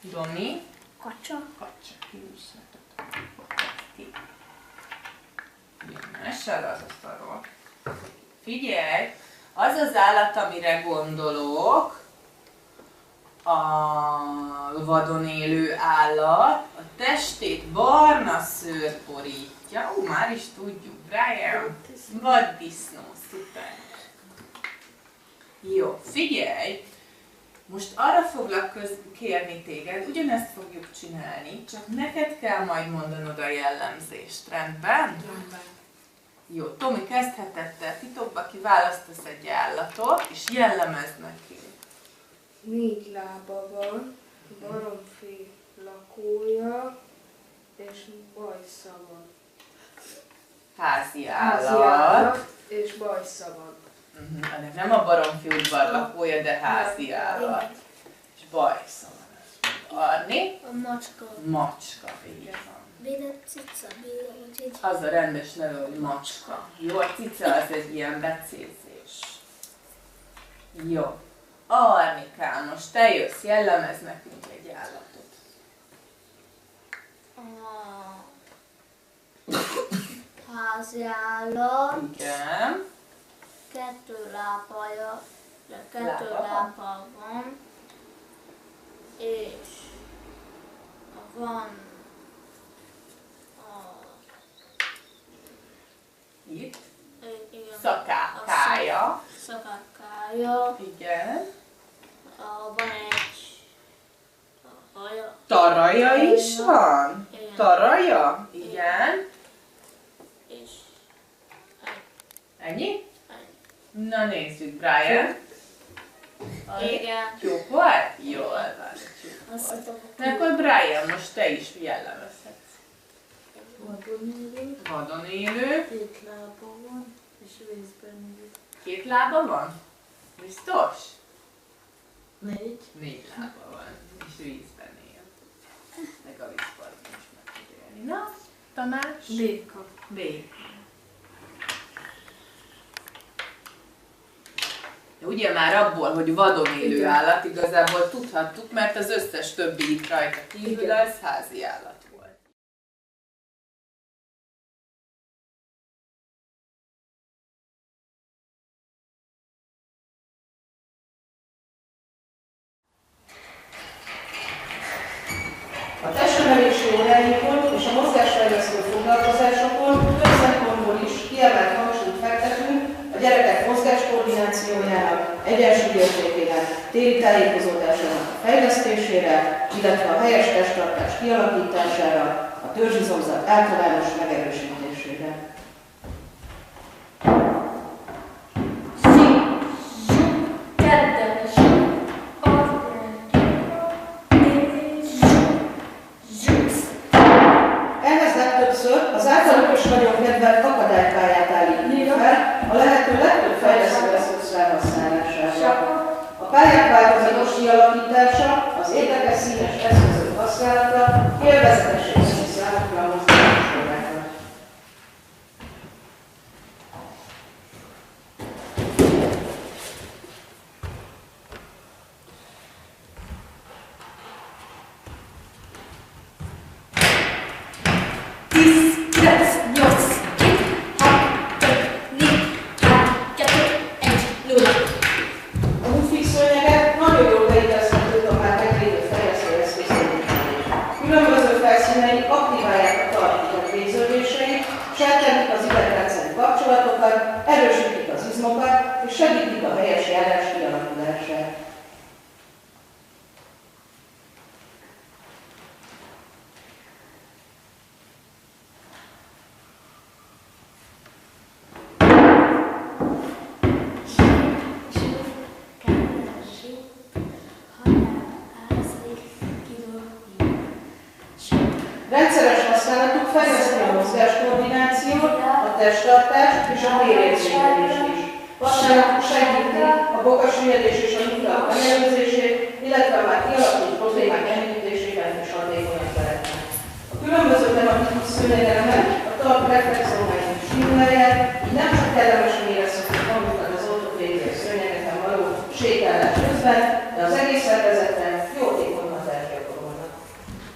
Domi? Kacsa. Kacsa, kiúszhatott. Ki. Essen az asztalról. Figyelj! Az az állat, amire gondolok, a vadon élő állat, a testét barna szőr borítja. Már is tudjuk, Brian. Vaddisznó, szuper. Jó, figyelj! Most arra foglak kérni téged, ugyanezt fogjuk csinálni, csak neked kell majd mondanod a jellemzést, rendben? Rendben. Jó, Tomi, kezdheted te titokba, kiválasztasz egy állatot, és jellemezd neki. 4 lába van, baromfi lakója, és bajsza van. Házi Házi állat. állat, és bajsza van. Nem a baromfi udvar lakója, de házi állat. És bajsza van. Arni? A macska. Macska, így van. Védett cica, úgyhogy... Az a rendes neve, hogy macska. Jó, a cica az egy ilyen becézés. Jó. Arnikám, most te jössz, jellemez nekünk egy állatot. Házi állat, Igen. 2 lábaja, de 2 Lába van? lába van, és van Itt. igen, Szakákája. szakákája, Igen. van egy haja, Taraja is van? igen, Taraja? Igen. és Ennyi? Na nézzük, Brian. igen, Tyúkor? Jól van. azt hiszem, Na akkor Brian, most te is jellemezhetsz. vadonélő, Vadon élő. 2 lába van, és vízben él. 2 lába van? Biztos? 4. 4 lába van, és vízben él. Meg a vízparton is meg tud élni. Na, Tamás? Béka. Béka. Ugye már abból, hogy vadon élő állat, igazából tudhattuk, mert az összes többi itt rajta kívül az házi állat volt. A testnevelési óráinkon és a mozgásfejlesztő foglalkozásokon több szempontból is kiemelt hangsúlyt fektetünk a gyerekek mozgáskoordinációjának, egyensúlyértékének, téri tájékozódásának a fejlesztésére, illetve a helyes testtartás kialakítására, a törzsizomzat általános megerősítésére. Kedves Ehhez legtöbbször az általuk is nagyon kedvelt akadálypályát állítjuk fel a lehető legtöbb fejlesztő eszköz felhasználására. A pályák változatos kialakítása, az érdekes színes eszközök használata élvezetessé teszi számukra a mozgásórákat. A húfix szőnyegek nagyon jól beilleszthetők a már meglévő fejlesztő eszközök helyes járás kialakulását. Rendszeres használatuk fejleszti a mozgáskoordinációt, a testtartást és a térérzékelést is. Használatuk segíti a bokasüllyedés és a nyugtalan megelőzését, illetve a már kialakult problémák enyhítésében is hatékonyak lehetnek. A különböző tematikus szőnyegelemek a talp reflexzónáit stimulálják, így nem csak kellemesen érezhetők magukat az ortopédiai szőnyegeken való sétálás közben, de az egész szervezetre jótékony hatást gyakorolnak.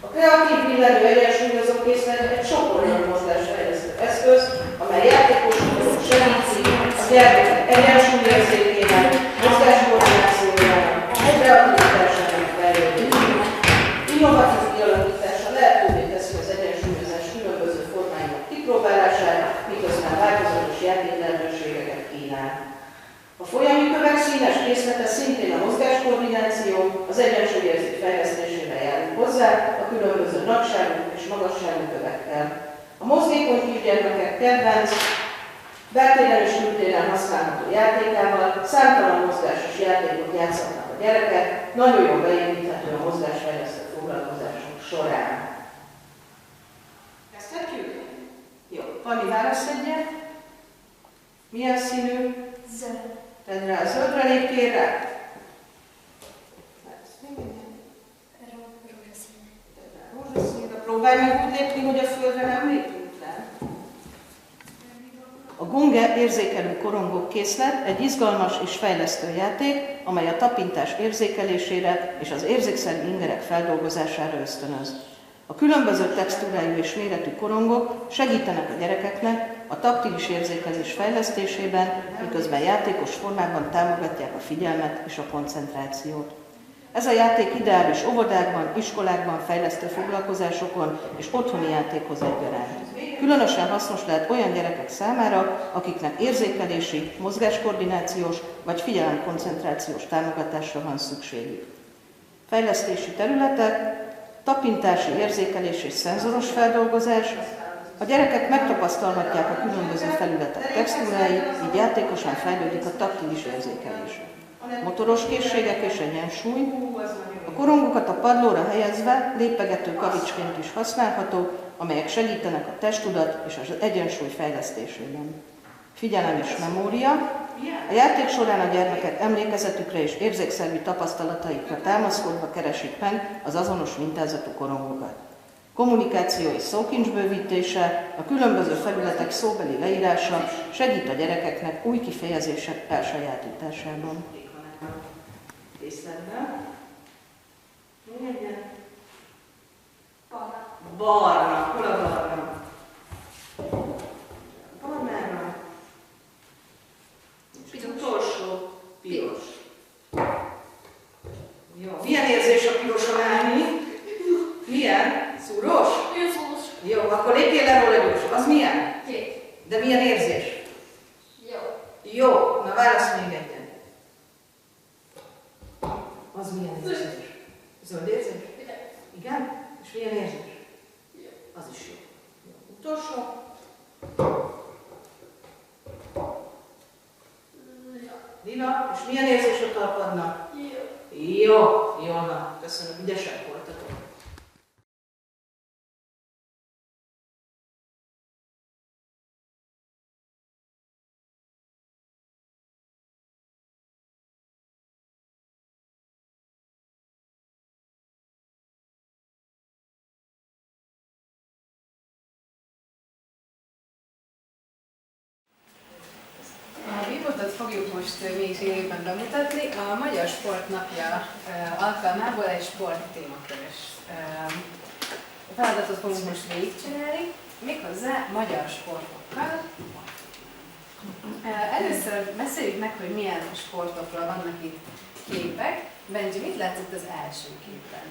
A kreatív billenő egyensúlyozó készlet egy sok olyan mozgásfejlesztő eszköz, amely játékosokon segíti a gyermekek egyensúlyérzékének, mozgáskoordinációjának, kreativitásának fejlődését. Innovatív kialakítása lehetővé teszi az egyensúlyozás különböző formáinak kipróbálását, miközben változatos játéklehetőségeket kínál. A folyami kövek színes készlete szintén a mozgáskoordináció, az egyensúlyérzék fejlesztésére járul hozzá a különböző nagyságú és magasságú kövekkel. A mozgékony kisgyermekek kedvenc, beltéren és kültéren használható játékával számtalan mozgásos játékot játszhatnak a gyerekek, nagyon jól beépíthető a mozgásfejlesztő foglalkozások során. Kezdhetjük? Jó. Pani, válasz egyet. Milyen színű? Zöld. Tedd rá, zöldre léptél rá. Rózsaszín. Tedd rá rózsaszínre. Próbálj meg úgy lépni, hogy a földre nem lépünk le. A Gunge érzékelő korongok készlet egy izgalmas és fejlesztő játék, amely a tapintás érzékelésére és az érzékszervi ingerek feldolgozására ösztönöz. A különböző textúrájú és méretű korongok segítenek a gyerekeknek a taktilis érzékelés fejlesztésében, miközben játékos formában támogatják a figyelmet és a koncentrációt. Ez a játék ideális óvodákban, iskolákban, fejlesztő foglalkozásokon és otthoni játékhoz egyaránt. Különösen hasznos lehet olyan gyerekek számára, akiknek érzékelési, mozgáskoordinációs vagy figyelemkoncentrációs támogatásra van szükségük. Fejlesztési területek: tapintási, érzékelés és szenzoros feldolgozás. A gyerekek megtapasztalhatják a különböző felületek textúráit, így játékosan fejlődik a taktilis érzékelés. Motoros készségek és egyensúly. A korongokat a padlóra helyezve lépegető kavicsként is használhatók, amelyek segítenek a testtudat és az egyensúly fejlesztésében. Figyelem és memória. A játék során a gyermekek emlékezetükre és érzékszervi tapasztalataikra támaszkodva keresik meg az azonos mintázatú korongokat. Kommunikáció és szókincs bővítése, a különböző felületek szóbeli leírása segít a gyerekeknek új kifejezések elsajátításában. Barna. Hol a barna? Barnára. És az utolsó piros. Jó. Milyen érzés a piroson állni? Milyen? Szúros? Jó, akkor lépjél le róla gyorsan. Az milyen? De milyen érzés? Jó. Na válasz még egyet. Az milyen érzés? Zöld érzés? Igen? És milyen érzés? Az is jó. Utolsó. Lila. És milyen érzés a talpadnak? Jó. Jó, na. Köszönöm, ügyesek voltatok. A Bíbotot fogjuk most mi is élőben bemutatni. A Magyar Sport Napja alkalmából egy sport témakörös feladatot fogunk most végigcsinálni, méghozzá magyar sportokkal. Először beszéljük meg, hogy milyen sportokról vannak itt képek. Benji, mit látszott az első képen?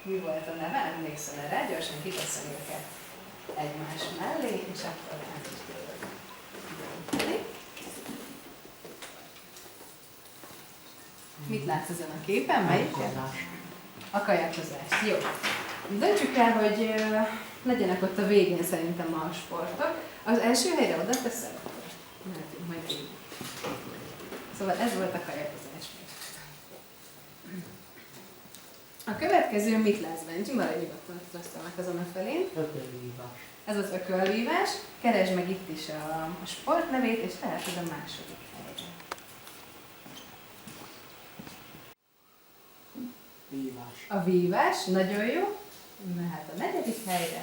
Mi volt a neve? Emlékszem erre? Gyorsan kiteszem őket egymás mellé, és akkor át is tényleg. Mit látsz ezen a képen? Melyiket? A kajakozást. Jó. Döntsük el, hogy legyenek ott a végén szerintem a sportok. Az első helyre oda teszed? Mehetünk majd végig. Szóval ez volt a kajakozás. A következő mit lesz, Benji? Maradj nyugodtan, meg azon a felén. Ökölvívás. Ez az ökölvívás. Keresd meg itt is a sportnevét, és teheted a második helyre. Vívás. A vívás, nagyon jó. Mehet a negyedik helyre.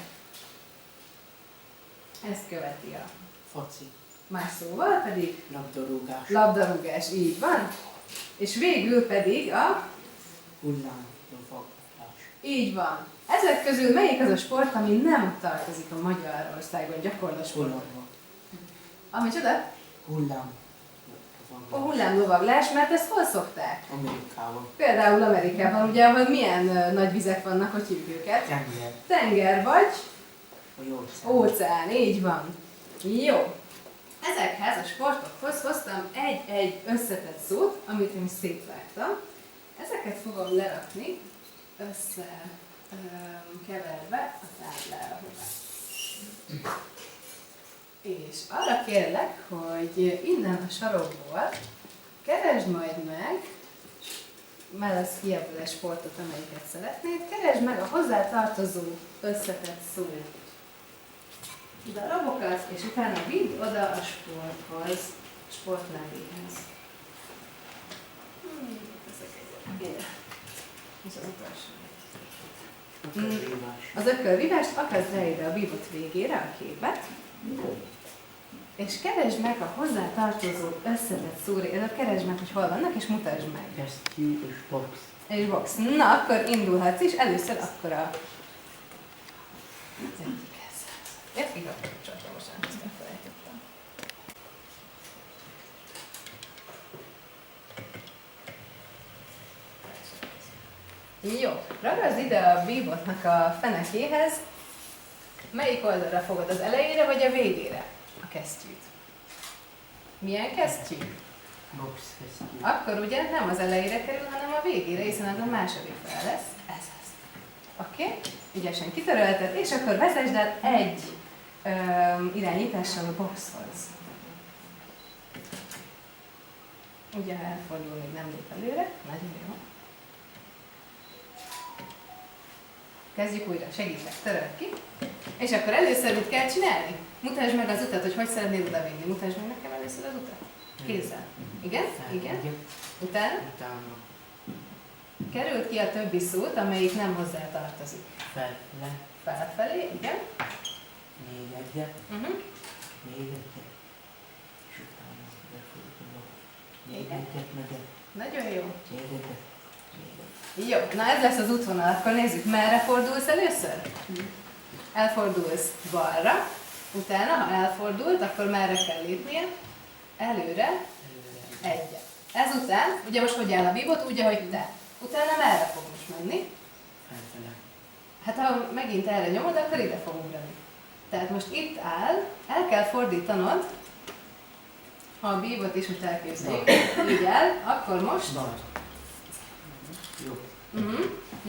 Ezt követi a Foci. más szóval pedig Labdarúgás. labdarúgás, így van. És végül pedig a... Hullámlovaglás. Így van. Ezek közül melyik az a sport, ami nem tartozik a Magyarországon gyakorlott sportba? Ami csoda? Hullámlovaglás. A hullámlovaglás, mert ezt hol szokták? Amerikában. Például Amerikában, ugye, ahol milyen nagy vizek vannak, hogy hívjuk őket? Tenger. Tenger vagy Vagy óceán. óceán, így van. Jó. Ezekhez a sportokhoz hoztam egy összetett szót, amit én szétvágtam. Ezeket fogom lerakni keverve a táblára. És arra kérlek, hogy innen a sarokból keresd majd meg, válasz ki ebből a sportot, amelyiket szeretnéd, keresd meg a hozzá tartozó összetett szó darabokat, és utána vidd oda a sporthoz, sport nevéhez. És az utolsó. Ökölvívás. Az ökölvívást akaszd rá ide a bívott végére a képet, és keresd meg a hozzá tartozó összetett szórékat, keresd meg, hogy hol vannak, és mutasd meg. Kesztyű és box. És box. Na, akkor indulhatsz is. Először akkor a... Értik a kapcsolatban, most ezt elfelejtettem. Jó, ragaszd ide a bíbotnak a fenekéhez. Melyik oldalra fogod? Az elejére vagy a végére a kesztyűt? Milyen kesztyű? Box kesztyű. Akkor ugye nem az elejére kerül, hanem a végére, hiszen az a második fel lesz. Ez az. Oké? Ügyesen kitörölted, és akkor vezesd át egy irányítással a boxhoz. Ugye, ha elfordul, még nem lép előre. Nagyon jó. Kezdjük újra, segítek, töröld ki. És akkor először mit kell csinálni? Mutasd meg az utat, hogy szeretnéd odavinni. Mutasd meg nekem először az utat. Kézzel. Igen? Igen. Utána? Utána. Került ki a többi szót, amelyik nem hozzá tartozik. Felfele. Felfelé, igen. Még egyet. Uh-huh. Még egyet. És utána befordulom. Még Igen. egyet, meg egy. Nagyon jó. Még egyet. Még egyet. Jó, na ez lesz az útvonal, akkor nézzük, merre fordulsz először? Elfordulsz balra, utána, ha elfordult, akkor merre kell lépnie? Előre, egyet. Ezután, ugye most hogy áll a bíbot? Úgy, ahogy te. Utána merre fog most menni? Felfele. Hát ha megint erre nyomod, akkor ide fog ugrani. Tehát most itt áll, el kell fordítanod, ha a bíbot is úgy elképzeljük, így áll, akkor most... Bal. Jó.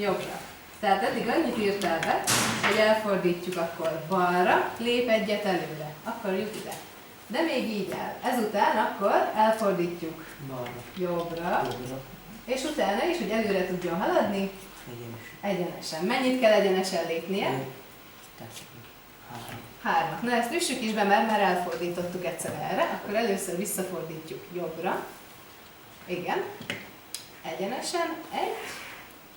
Jobbra. Tehát eddig annyit írtál be, hogy elfordítjuk akkor balra, lép egyet előre, akkor jut ide. De még így áll. Ezután akkor elfordítjuk Balra. jobbra, Jobbra. és utána is, hogy előre tudjon haladni, Egyenes. egyenesen. Mennyit kell egyenesen lépnie? Kettő. 3. 3. Na ezt üssük is be, mert már elfordítottuk egyszer erre, akkor először visszafordítjuk jobbra. Igen. Egyenesen. 1,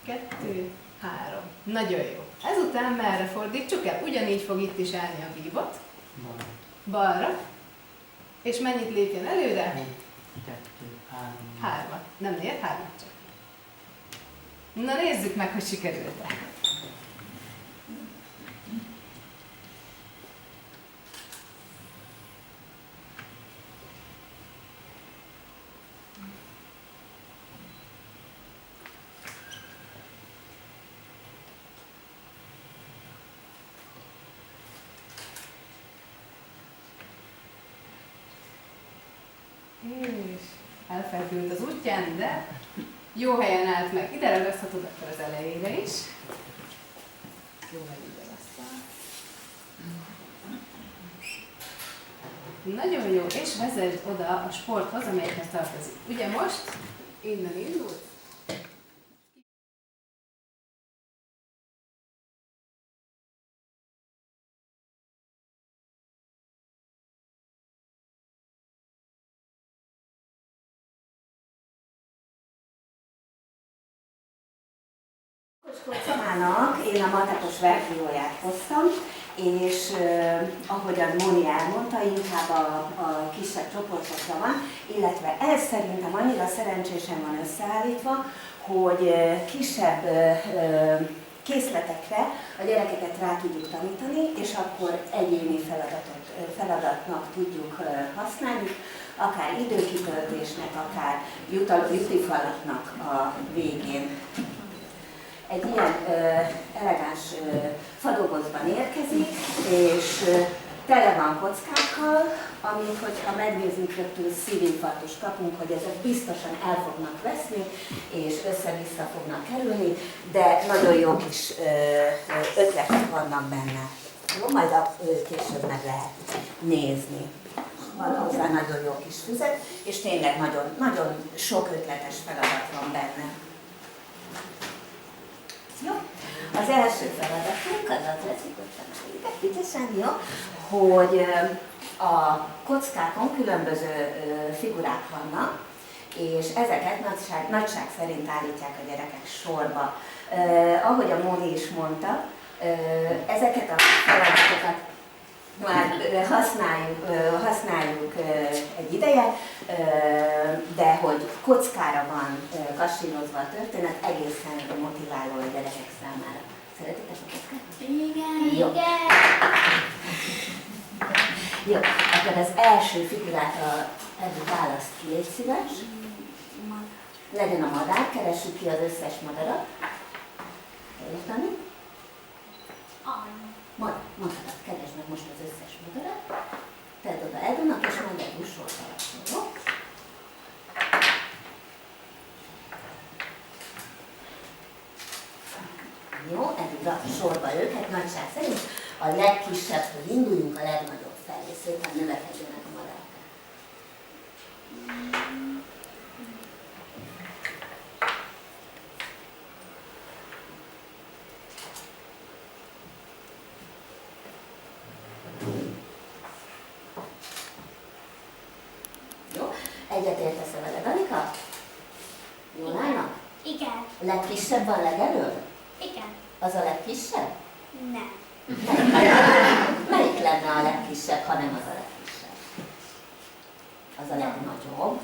2, 3. Nagyon jó. Ezután merre fordítsuk el? Ugyanígy fog itt is állni a bíbot. Balra. Balra. És mennyit lépjen előre? 1, 2, 3. 3. Nem 4, 3 csak. Na nézzük meg, hogy sikerült-e. És elferdült az útján, de Jó helyen állt meg. Ide ragaszthatod akkor az elejére is. Jó helyen ragasztva. Nagyon jó, és vezesd oda a sporthoz, amelyekhez tartozik. Ugye most innen indult? Kockának én a matekos verzióját hoztam, és ahogyan Móni elmondta, inkább a kisebb csoportokra van, illetve ez szerintem annyira szerencsésen van összeállítva, hogy kisebb készletekre a gyerekeket rá tudjuk tanítani, és akkor egyéni feladatnak tudjuk használni, akár időkitöltésnek, akár jutifalaknak a végén. Egy ilyen elegáns fadobozban érkezik, és tele van kockákkal, amit, hogyha megnézzük, rögtön szívinfarktust kapunk, hogy ezek biztosan el fognak veszni, és össze-vissza fognak kerülni, de nagyon jó kis ötletek vannak benne. Jó, majd később meg lehet nézni. Van hozzá nagyon jó kis füzet, és tényleg nagyon, nagyon sok ötletes feladat van benne. Jó. Az első feladatunk az lesz, hogy jó, hogy a kockákon különböző figurák vannak, és ezeket nagyság szerint állítják a gyerekek sorba. Ahogy a Móni is mondta, ezeket a feladatokat már használjuk egy ideje, de hogy kockára van kassírozva a történet, egészen motiváló a gyerekek számára. Szeretitek a kockát? Igen, Jó. igen. Jó, akkor az első figurát Edu választ ki, légy szíves. Legyen a madár, keressük ki az összes madarat. Érteni? Madarat, keresd meg most az összes madarat. Tedd oda Edunak, és majd Edu sorba lakson, jó? Jó, Edura sorba őket, nagyság szerint. A legkisebbről induljunk a legnagyobb felé, szépen növekedjenek a madarak. Jó, egyetértesz-e veled, Anika? Jól állnak? Igen. A legkisebb van legelől? Igen. Az a legkisebb? Nem. Melyik lenne a legkisebb, ha nem az a legkisebb? Az a legnagyobb.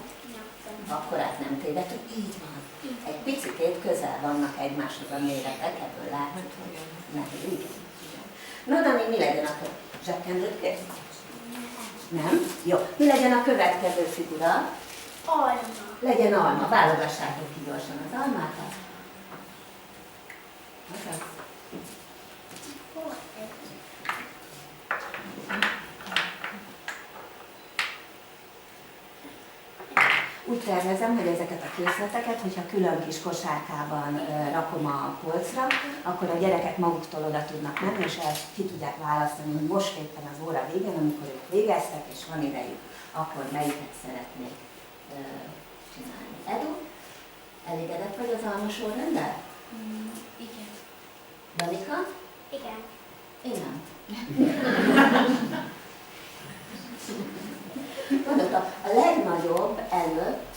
Akkor át nem tévedtük. Így van. Egy picikét közel vannak egymáshoz a méretek, ebből látszik, hogy nem. Igen. No, Dani, mi legyen a zsebkendőt kér? Nem? Jó. Mi legyen a következő figura? Alma. Legyen alma. Válogassátok ki gyorsan az almákat. Úgy tervezem, hogy ezeket a készleteket, hogyha külön kis kosárkában rakom a polcra, akkor a gyerekek maguktól oda tudnak menni, és el ki tudják választani, hogy most éppen az óra végén, amikor ők végeztek, és van idejük, akkor melyiket szeretnék csinálni. Edu, elégedett vagy az alma sorrenddel? Igen. Danika? Igen. Én nem. Mondott, a legnagyobb előtt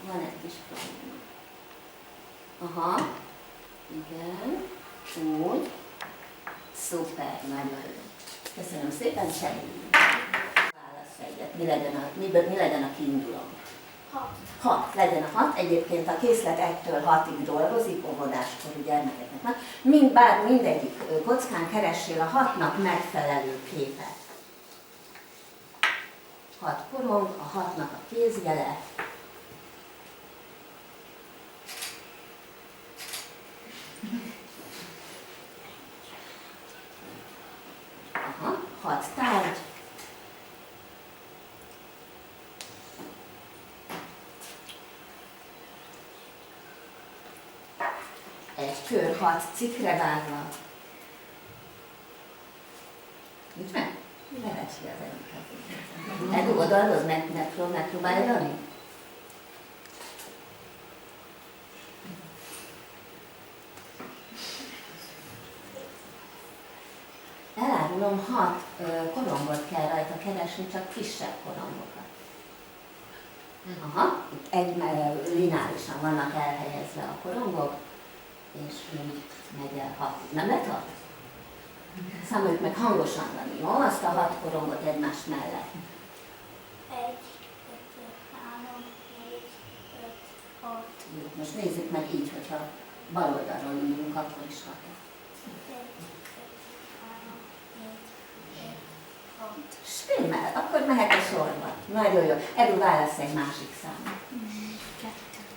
van egy kis probléma. Aha, igen, úgy, szuper, nagyon jó. Köszönöm szépen, segítség. Válasz egyet, mi legyen a kiinduló? 6 legyen a 6, egyébként a készlet 1-től 6-ig dolgozik, óvodáskorú gyermekeknek. Mindegyik kockán keressél a 6-nak megfelelő képet. 6 korong, a 6-nak a kézjele. Aha, 6 tárgy. egy kör 6 cikkre vágva. Mit meg? Lehetszi az egyiket. Eldugod arról, megpróbálj adni? Elárulom, 6 korongot kell rajta keresni, csak kisebb korongokat. Aha, egy lineárisan vannak elhelyezve a korongok, és úgy megy el 6. Nem lehet 6? Számoljuk meg hangosan, Dani, jó? Azt a 6 korongot egymás mellett. 1, 2, 3, 4, 5, 6. Jó, most nézzük meg így, hogyha bal oldalról indulunk, akkor is 6. 1, 2, 3, 4, 5, 6. Stimmel, akkor mehet a sorba. Nagyon jó. Edu, válasz egy másik számot.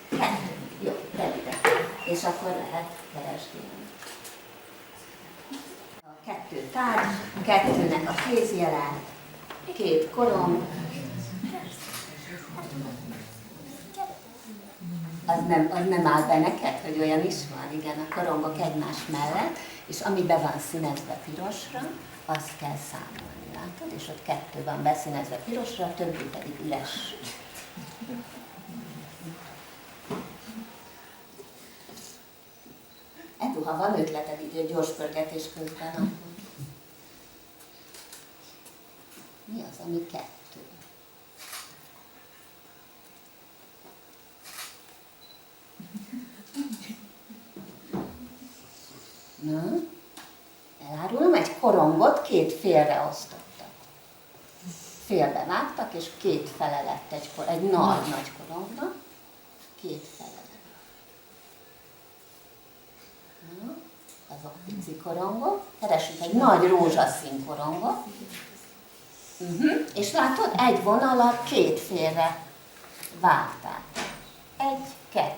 2. 2. Jó, tedd ide. És akkor lehet keresgélni. A 2 tárgy, a 2-nek a kézjele, 2 korong. Az nem áll be neked, hogy olyan is van? Igen, a korongok egymás mellett, és ami be van színezve pirosra, azt kell számolni, látod? És ott 2 van beszínezve pirosra, a többi pedig üres. Edu, ha van ötleted így gyors pörgetés közben, akkor mi az, ami 2? Na, elárulom, egy korongot 2 félre osztottak. Félbe vágtak, és 2 fele lett egy nagy korongnak, 2 fele lett. Na, azok pici korongok. Keresünk egy nagy rózsaszín korongot. És látod, egy vonalat 2 félre vágták. 1, 2.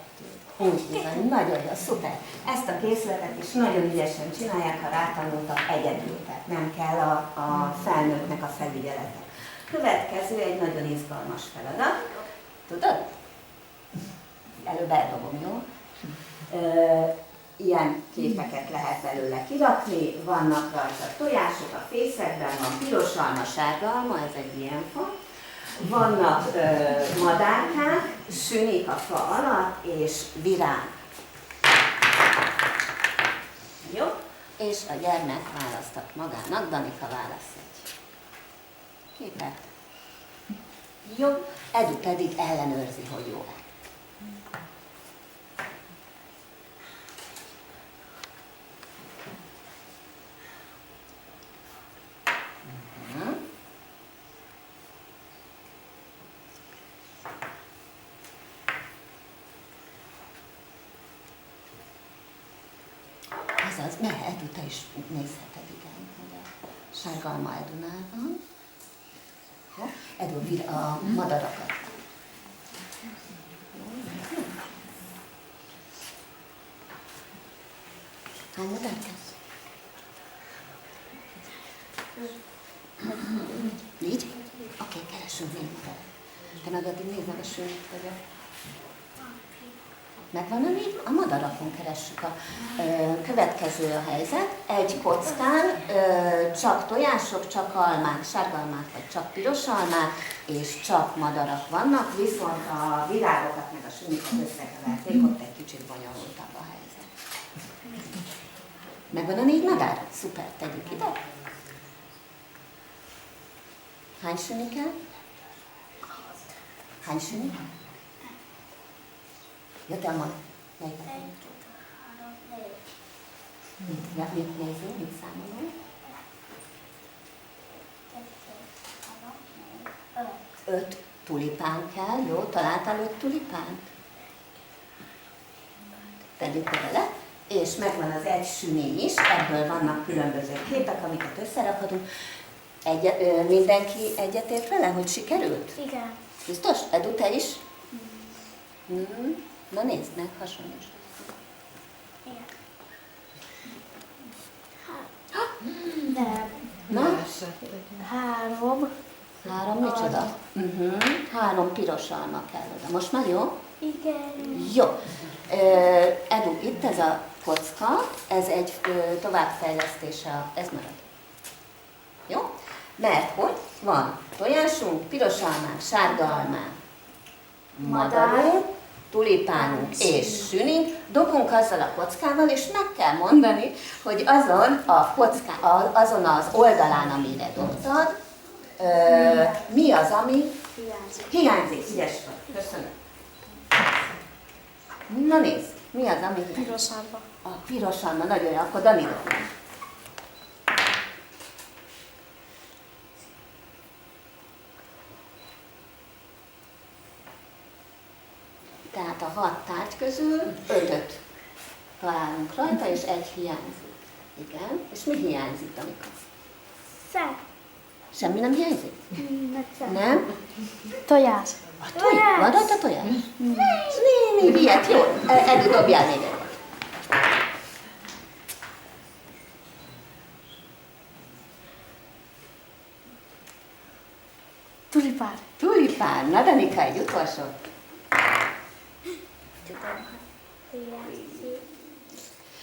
Úgy bizony, nagyon jó, szuper. Ezt a készletet is nagyon ügyesen csinálják, ha rátanultak egyedül, tehát nem kell a felnőttnek a felügyelete. Következő egy nagyon izgalmas feladat. Tudod? Előbb eldobom, jó? Ilyen képeket lehet belőle kirakni, vannak rajta tojások a fészekben, van piros alma, sárga alma, ez egy ilyen fa. Vannak madárkák, sünik a fa alatt, és virág. Jó? És a gyermek választott magának, Danika válasz egy képet. Jó, Edu pedig ellenőrzi, hogy jó-e. Azaz, mehet, te is nézheted, igen, hogy a sárga alma Edunál van. Edu a madarakat. Hány madar kezd? 4? Oké, keressünk 4 madarat. Te meg addig nézd meg a sőt, vagy a... Megvan a 4? A madarakon keressük. A következő a helyzet. Egy kockán csak tojások, csak almák, sárga almák, vagy csak piros almák, és csak madarak vannak, viszont a virágokat meg a süniket összekeverték, ott egy kicsit bonyolultabb a helyzet. Megvan a 4 madár? Szuper, tegyük ide. Hány süni kell? Hány süni? Jöttem ma. Melyik? 1, 2, 3, 4. Mit nézünk, mit számolunk? 2, 3, 4, 5. 5 tulipán kell, jó? Találtál 5 tulipánt? Tegyük bele. És megvan az egy süni is, ebből vannak különböző képek, amiket összerakhatunk. Mindenki egyetért vele, hogy sikerült? Igen. Biztos? Edu, te is? Na nézd meg, hasonlós. Igen. De. Na? 3. 3 micsoda? 3 piros alma kell oda. Most már jó? Igen. Jó. Edu, itt ez a kocka, ez egy továbbfejlesztése, ez marad. Jó? Mert hogy van tojásunk, piros almánk, sárga almánk, madarunk, tulipánunk és sünink, dobunk azzal a kockával, és meg kell mondani, hogy azon az oldalán, amire dobtad, mi az, ami hiányzik. Ügyes vagy. Köszönöm. Na nézd, mi az, ami hiányzik? Piros alma. A piros alma, nagyon jó, akkor Dani dobja. Tehát a 6 tárgy közül 5-öt találunk rajta, és egy hiányzik. Igen. És mi hiányzik, Danika? Szer. Semmi nem hiányzik? Nem? Tojás. A tojás? Van rajta tojás? Néni, ilyet, jó. Eddig dobjál még egyet. Tulipán. Tulipán. Na, Danika, egy utolsó.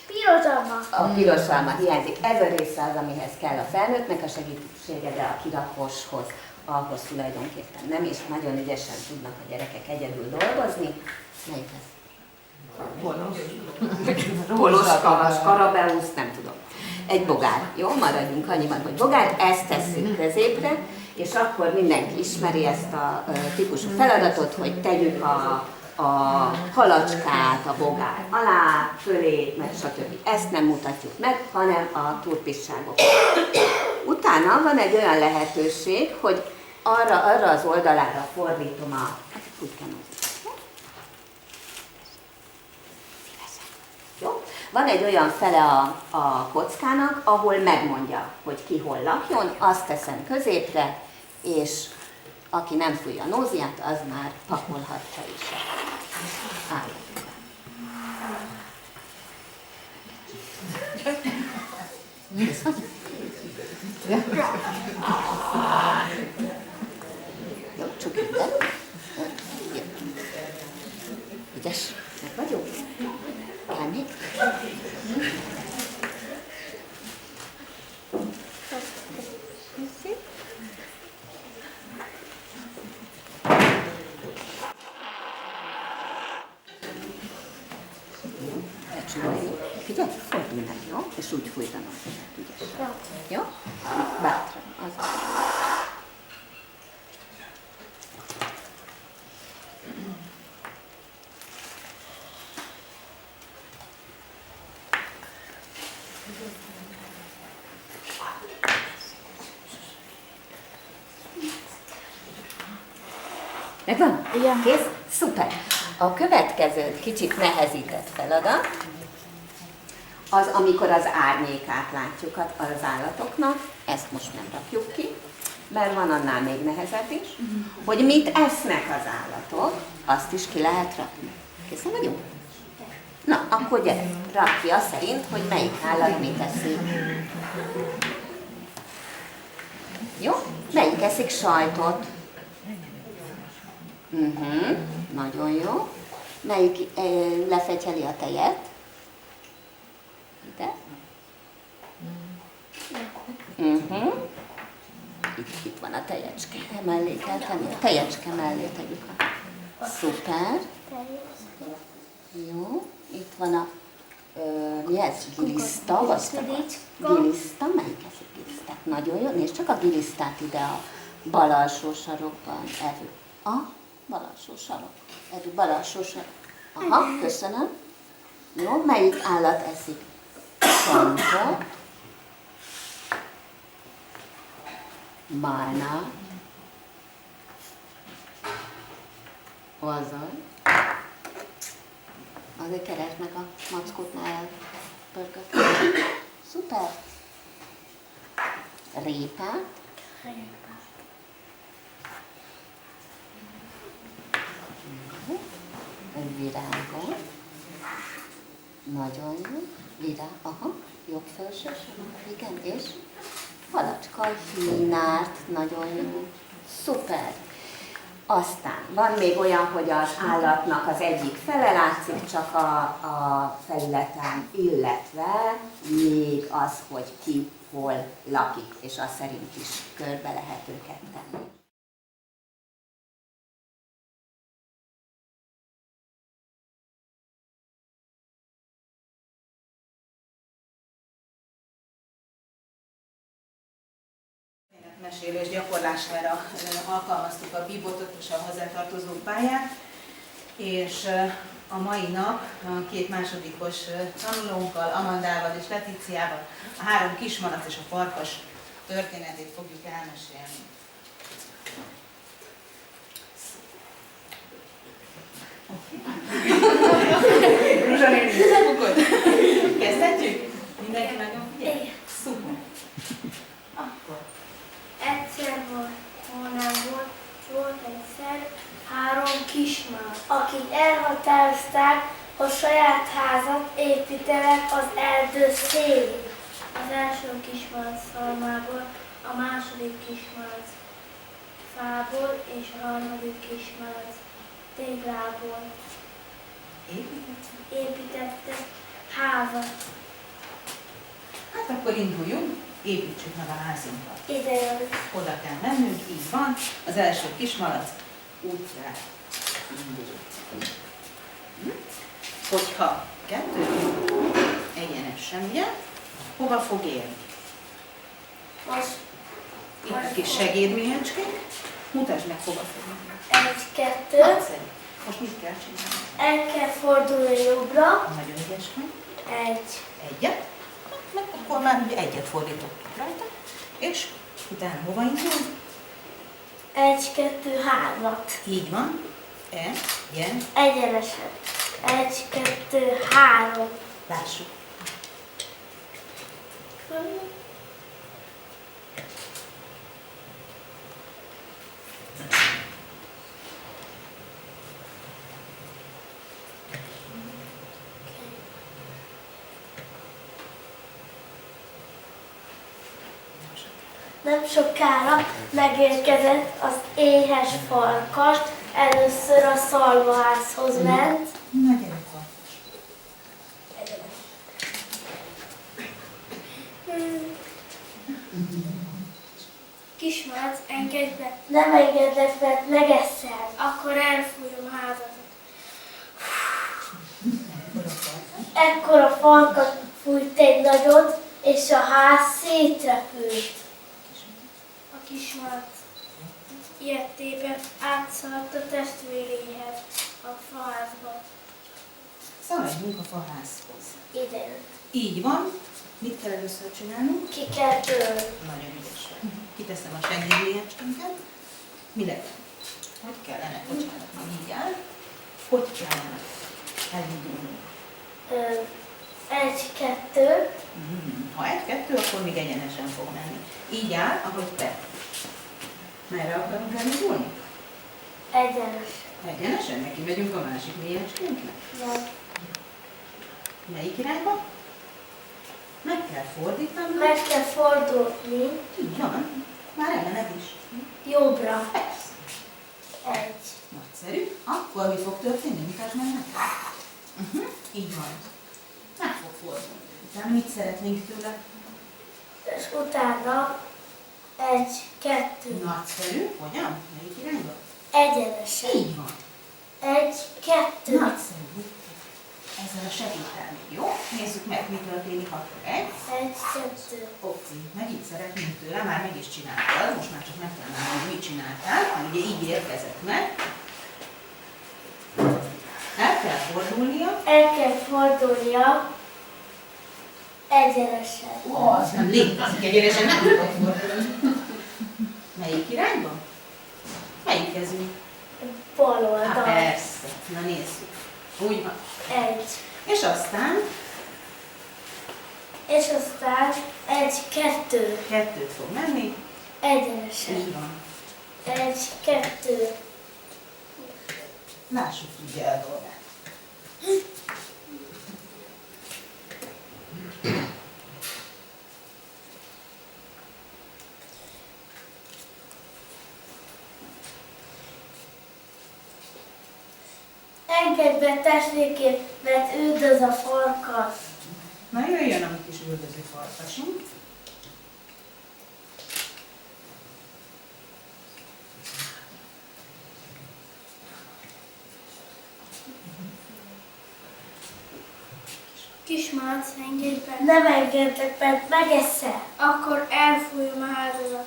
Piros alma. A piros alma hiányzik. Ez a része az, amihez kell a felnőttnek a segítsége, de a kirakóshoz, ahhoz tulajdonképpen nem, és nagyon ügyesen tudnak a gyerekek egyedül dolgozni. Melyik ez? Bolos, kavas, karabeusz, nem tudom. Egy bogár. Jó, maradjunk annyiban, hogy bogár, ezt tesszük középre, és akkor mindenki ismeri ezt a típusú feladatot, hogy tegyük a halacskát a bogár alá, fölé, meg stb. Ezt nem mutatjuk meg, hanem a turpisságokat. Utána van egy olyan lehetőség, hogy arra az oldalára fordítom a kutykanózat. Jó? Van egy olyan fele a kockának, ahol megmondja, hogy ki hol lakjon, azt teszem középre, és aki nem fújja a nóziát, az már pakolhatja is. Jó, csukjuk be. Ügyes, meg vagyok. Kell még? Figyelj, fordulj meg, jó? És úgy fújtanom. Ügyesen. Jó? Bátran. Az. Megvan? Igen. Kész? Szuper. A következő kicsit nehezített feladat, az, amikor az árnyékát látjuk az állatoknak, ezt most nem rakjuk ki, mert van annál még nehezebb is, hogy mit esznek az állatok, azt is ki lehet rakni. Készen vagyunk? Na, akkor gyere, rakd ki azt szerint, hogy melyik állat mit eszik. Jó? Melyik eszik sajtot? Nagyon jó. Melyik lefetyeli a tejet? Ide? Itt van a tejecske. Mellé kell tenni. A tejecske mellé tegyük a... Szuper. Jó. Itt van a... mi ez? Giliszta? Giliszta? Melyik eszik gilisztát? Nagyon jó. Nézd csak a gilisztát ide a bal alsó sarokban. A bal alsó sarok. Bal alsó sarok. Aha, köszönöm. Jó, melyik állat eszik csontot? Málna. Azzal. Azért keresd meg a mackótnál elpörköt. Szuper. Répát. Virágot. Nagyon jó. Virág, aha, jobb felső, igen, és halacska, hínárt, nagyon jó. Szuper. Aztán van még olyan, hogy az állatnak az egyik fele látszik csak a felületen, illetve még az, hogy ki hol lakik, és az szerint is körbe lehet őket tenni. Mesélés gyakorlására alkalmaztuk a bíbotot és a hozzátartozó pályát, és a mai nap a két másodikos tanulónkkal, Amandával és Letíciával a 3 kismalac és a farkas történetét fogjuk elmesélni. Rózsa néni, kezdhetjük? Mindenki nagyon figyelj? Szuper! Akkor. Egyszer volt egyszer 3 kismalac, akik elhatározták, hogy saját házat építenek az erdő szélén. Az első kismalac szalmából, a második kismalac fából és a harmadik kismalac téglából építettek házat. Hát akkor induljunk, építsük meg a házunkat. Ide Oda kell mennünk, így van. Az első kismalac útjára indul. Hogyha 2 egyenesen, ugye, hova fog érni? Itt a kis segédméhecskék. Mutasd meg, hova fog érni. 1, 2. Nagyszerű. Most mit kell csinálni? El kell fordulni jobbra. Nagyon ügyes vagy. 1. Egyet. Meg akkor már ugye egyet fordítottuk rajta. És utána hova indul? 1, 2, 3. Így van. Ilyen. Egyenesen. 1, 2, 3. Lássuk. Nem sokára megérkezett az éhes farkas, először a szalmaházhoz ment. Na, gyere, farkas. Kismalac, engedj be. Nem engedlek, mert megeszed. Akkor elfújom házadat. Ekkor a farkas fújt egy nagyot, és a ház szétrepült. A kismalac ilyetében átszaladt a testvéréhez, a faházba. Szaladjunk a faházhoz. Ide. Így van. Mit kell először csinálnunk? Ki kell törni. Nagyon ügyes vagy. Kiteszem a segédméhecskénket. Mi legyen? Hogy kellene? Bocsánat, még így áll. Hogy kellene elindulni? 1, 2. Ha 1, 2, akkor még egyenesen fog menni. Így áll, ahogy te. Merre akarunk elindulni? Egyenesen. Egyenesen? Neki megyünk a másik méhecskénknek? Nem. Melyik irányba? Meg kell fordítani. Meg kell fordulni. Így van. Már ellened is. Jobbra. Persze. 1. Nagyszerű. Akkor mi fog történni? Mutasd meg nekem. Így van. Meg fog fordulni. Utána mit szeretnénk tőle? És utána 1, 2. Nagyszerű. Hogyan? Melyik irányba? Egyenesen. Így van. 1, 2. Nagyszerű. Ezzel a segítel még, jó? Nézzük meg, mi történik akkor. 1, 2. Oké, meg így szeretnénk tőle, már meg is csináltad, most már csak meg kell mondani, hogy mit csináltál, mert ugye így érkezett meg. El kell fordulnia. El kell fordulnia egyenesen. Az nem létezik, egyenesen nem tudok fordulni. Melyik irányba? Melyik kezünk? Bal oldal. Hát persze, na nézzük. Úgy van. 1. És aztán? És aztán 1, 2. 2 fog menni. Egyenesen. Így van. 1, 2. Lássuk ugye a dolgát. Engedj be testvékém, mert üldöz a farkas. Na jöjjön a mi kis üldöző farkasunk. Kismalac, engedj be. Nem engedlek, mert megeszel. Akkor elfújom a házadat.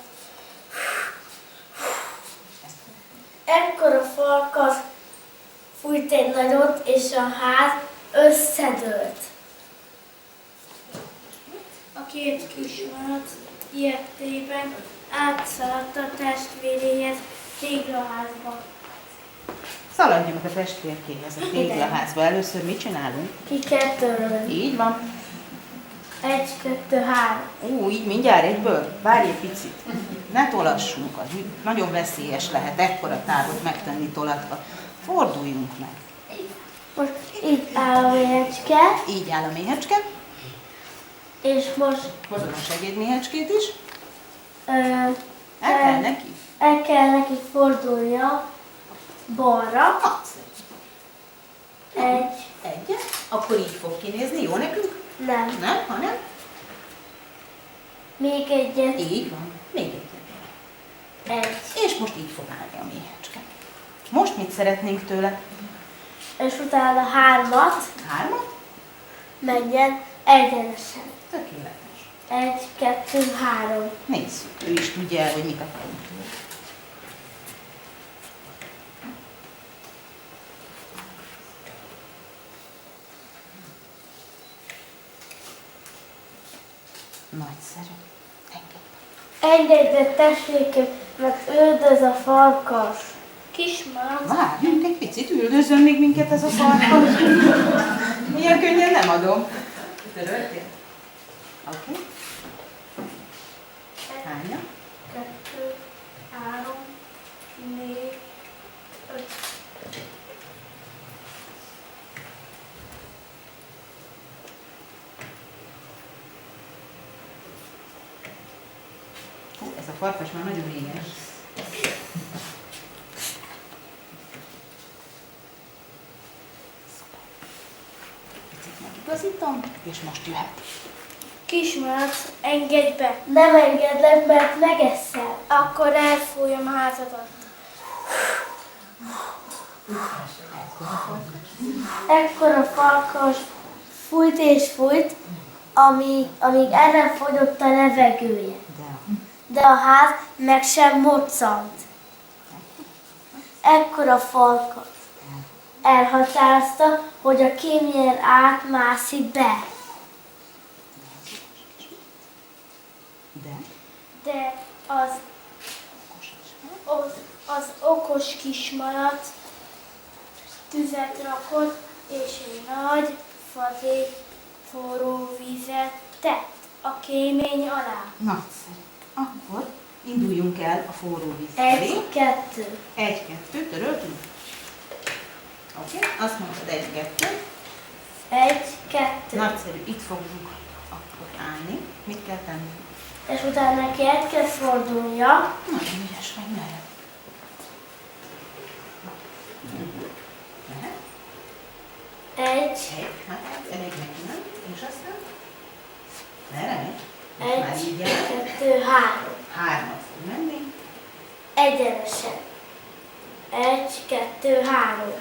Ekkor a farkas fújt egy nagyot, és a ház összedőlt. A két kismalac ilyetében átszaladt a testvéréhez téglaházba. Szaladjunk a testvérkéhez a téglaházba. Először mit csinálunk? Ki kell törölni. Így van. 1, 2, 3. Így mindjárt egyből? Várj egy picit. Ne tolassunk, az nagyon veszélyes lehet ekkora távot megtenni tolatva. Forduljunk meg. Most itt áll a méhecske. Így áll a méhecske. És most... Hozom a segédméhecskét is. El kell neki? El kell neki fordulnia balra. Egyet. Akkor így fog kinézni. Jó nekünk? Nem. Nem, hanem? Még egyet. Így van. Még egyet. És most így fog állni a méhecske. Most mit szeretnénk tőle? És utána 3-at. 3-at? Menjen egyenesen. Tökéletes. 1, 2, 3. Nézzük, ő is tudja el, hogy mit akarunk tőle. Nagyszerű. Engedj be testvékem, mert üldöz a farkas. Kismalac. Várjunk egy picit, üldözzön még minket ez a farkas. Ilyen könnyen nem adom. Töröltél? Oké. Hányan? 2, 3, 4, 5. Ez a farkas már nagyon lényes. Picit megigazítom, és most jöhet. Kismalac, engedj be! Nem engedlek, mert megeszel. Akkor elfújom a házadat. Ekkor a farkas fújt és fújt, amíg el nem fogyott a levegője. De a ház meg sem moccant. Ekkor a farkas elhatározta, hogy a kémjelyen átmászik be. De az okos kismalac tüzet rakott, és egy nagy fazék forró vizet tett a kémény alá. Nagyszerű. Akkor induljunk el a forró víz felé. 1, 2. 1, 2, töröltünk? Oké, azt mondtad 1, 2. 1, 2. Nagyszerű, itt fogunk akkor állni. Mit kell tenni? És utána neki el kell fordulnia. Nagyon ügyes vagy, merre? Mehet? 1. Hát elég neki, nem? És aztán? Merre megy? 1, 2, 3. 3-at fog menni. Egyenesen. 1, 2, 3.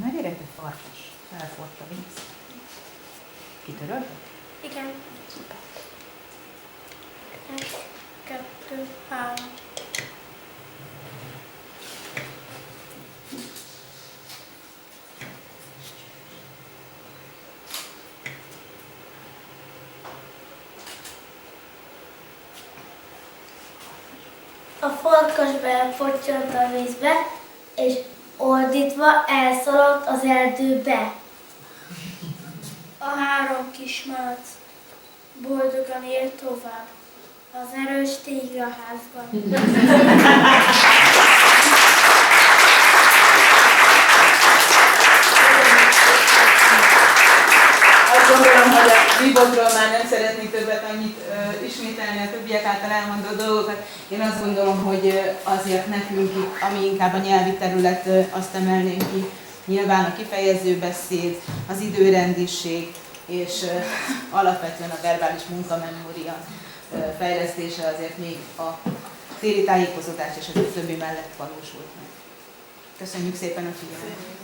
Na gyere, te farkas. Elfordt a víz. Kitörölt? Igen. Szuper. 1, 2, 3. A farkas belefottyant a vízbe, és ordítva elszaladt az erdőbe. A 3 kismalac boldogan élt tovább az erős téglaházban. Szimpotról már nem szeretnék többet annyit ismételni a többiek által elmondott dolgokat. Én azt gondolom, hogy azért nekünk itt, ami inkább a nyelvi terület, azt emelnénk ki, nyilván a kifejező beszéd, az időrendiség, és alapvetően a verbális munkamemória fejlesztése azért még a téli tájékozódás és az többi mellett valósult meg. Köszönjük szépen a figyelmet!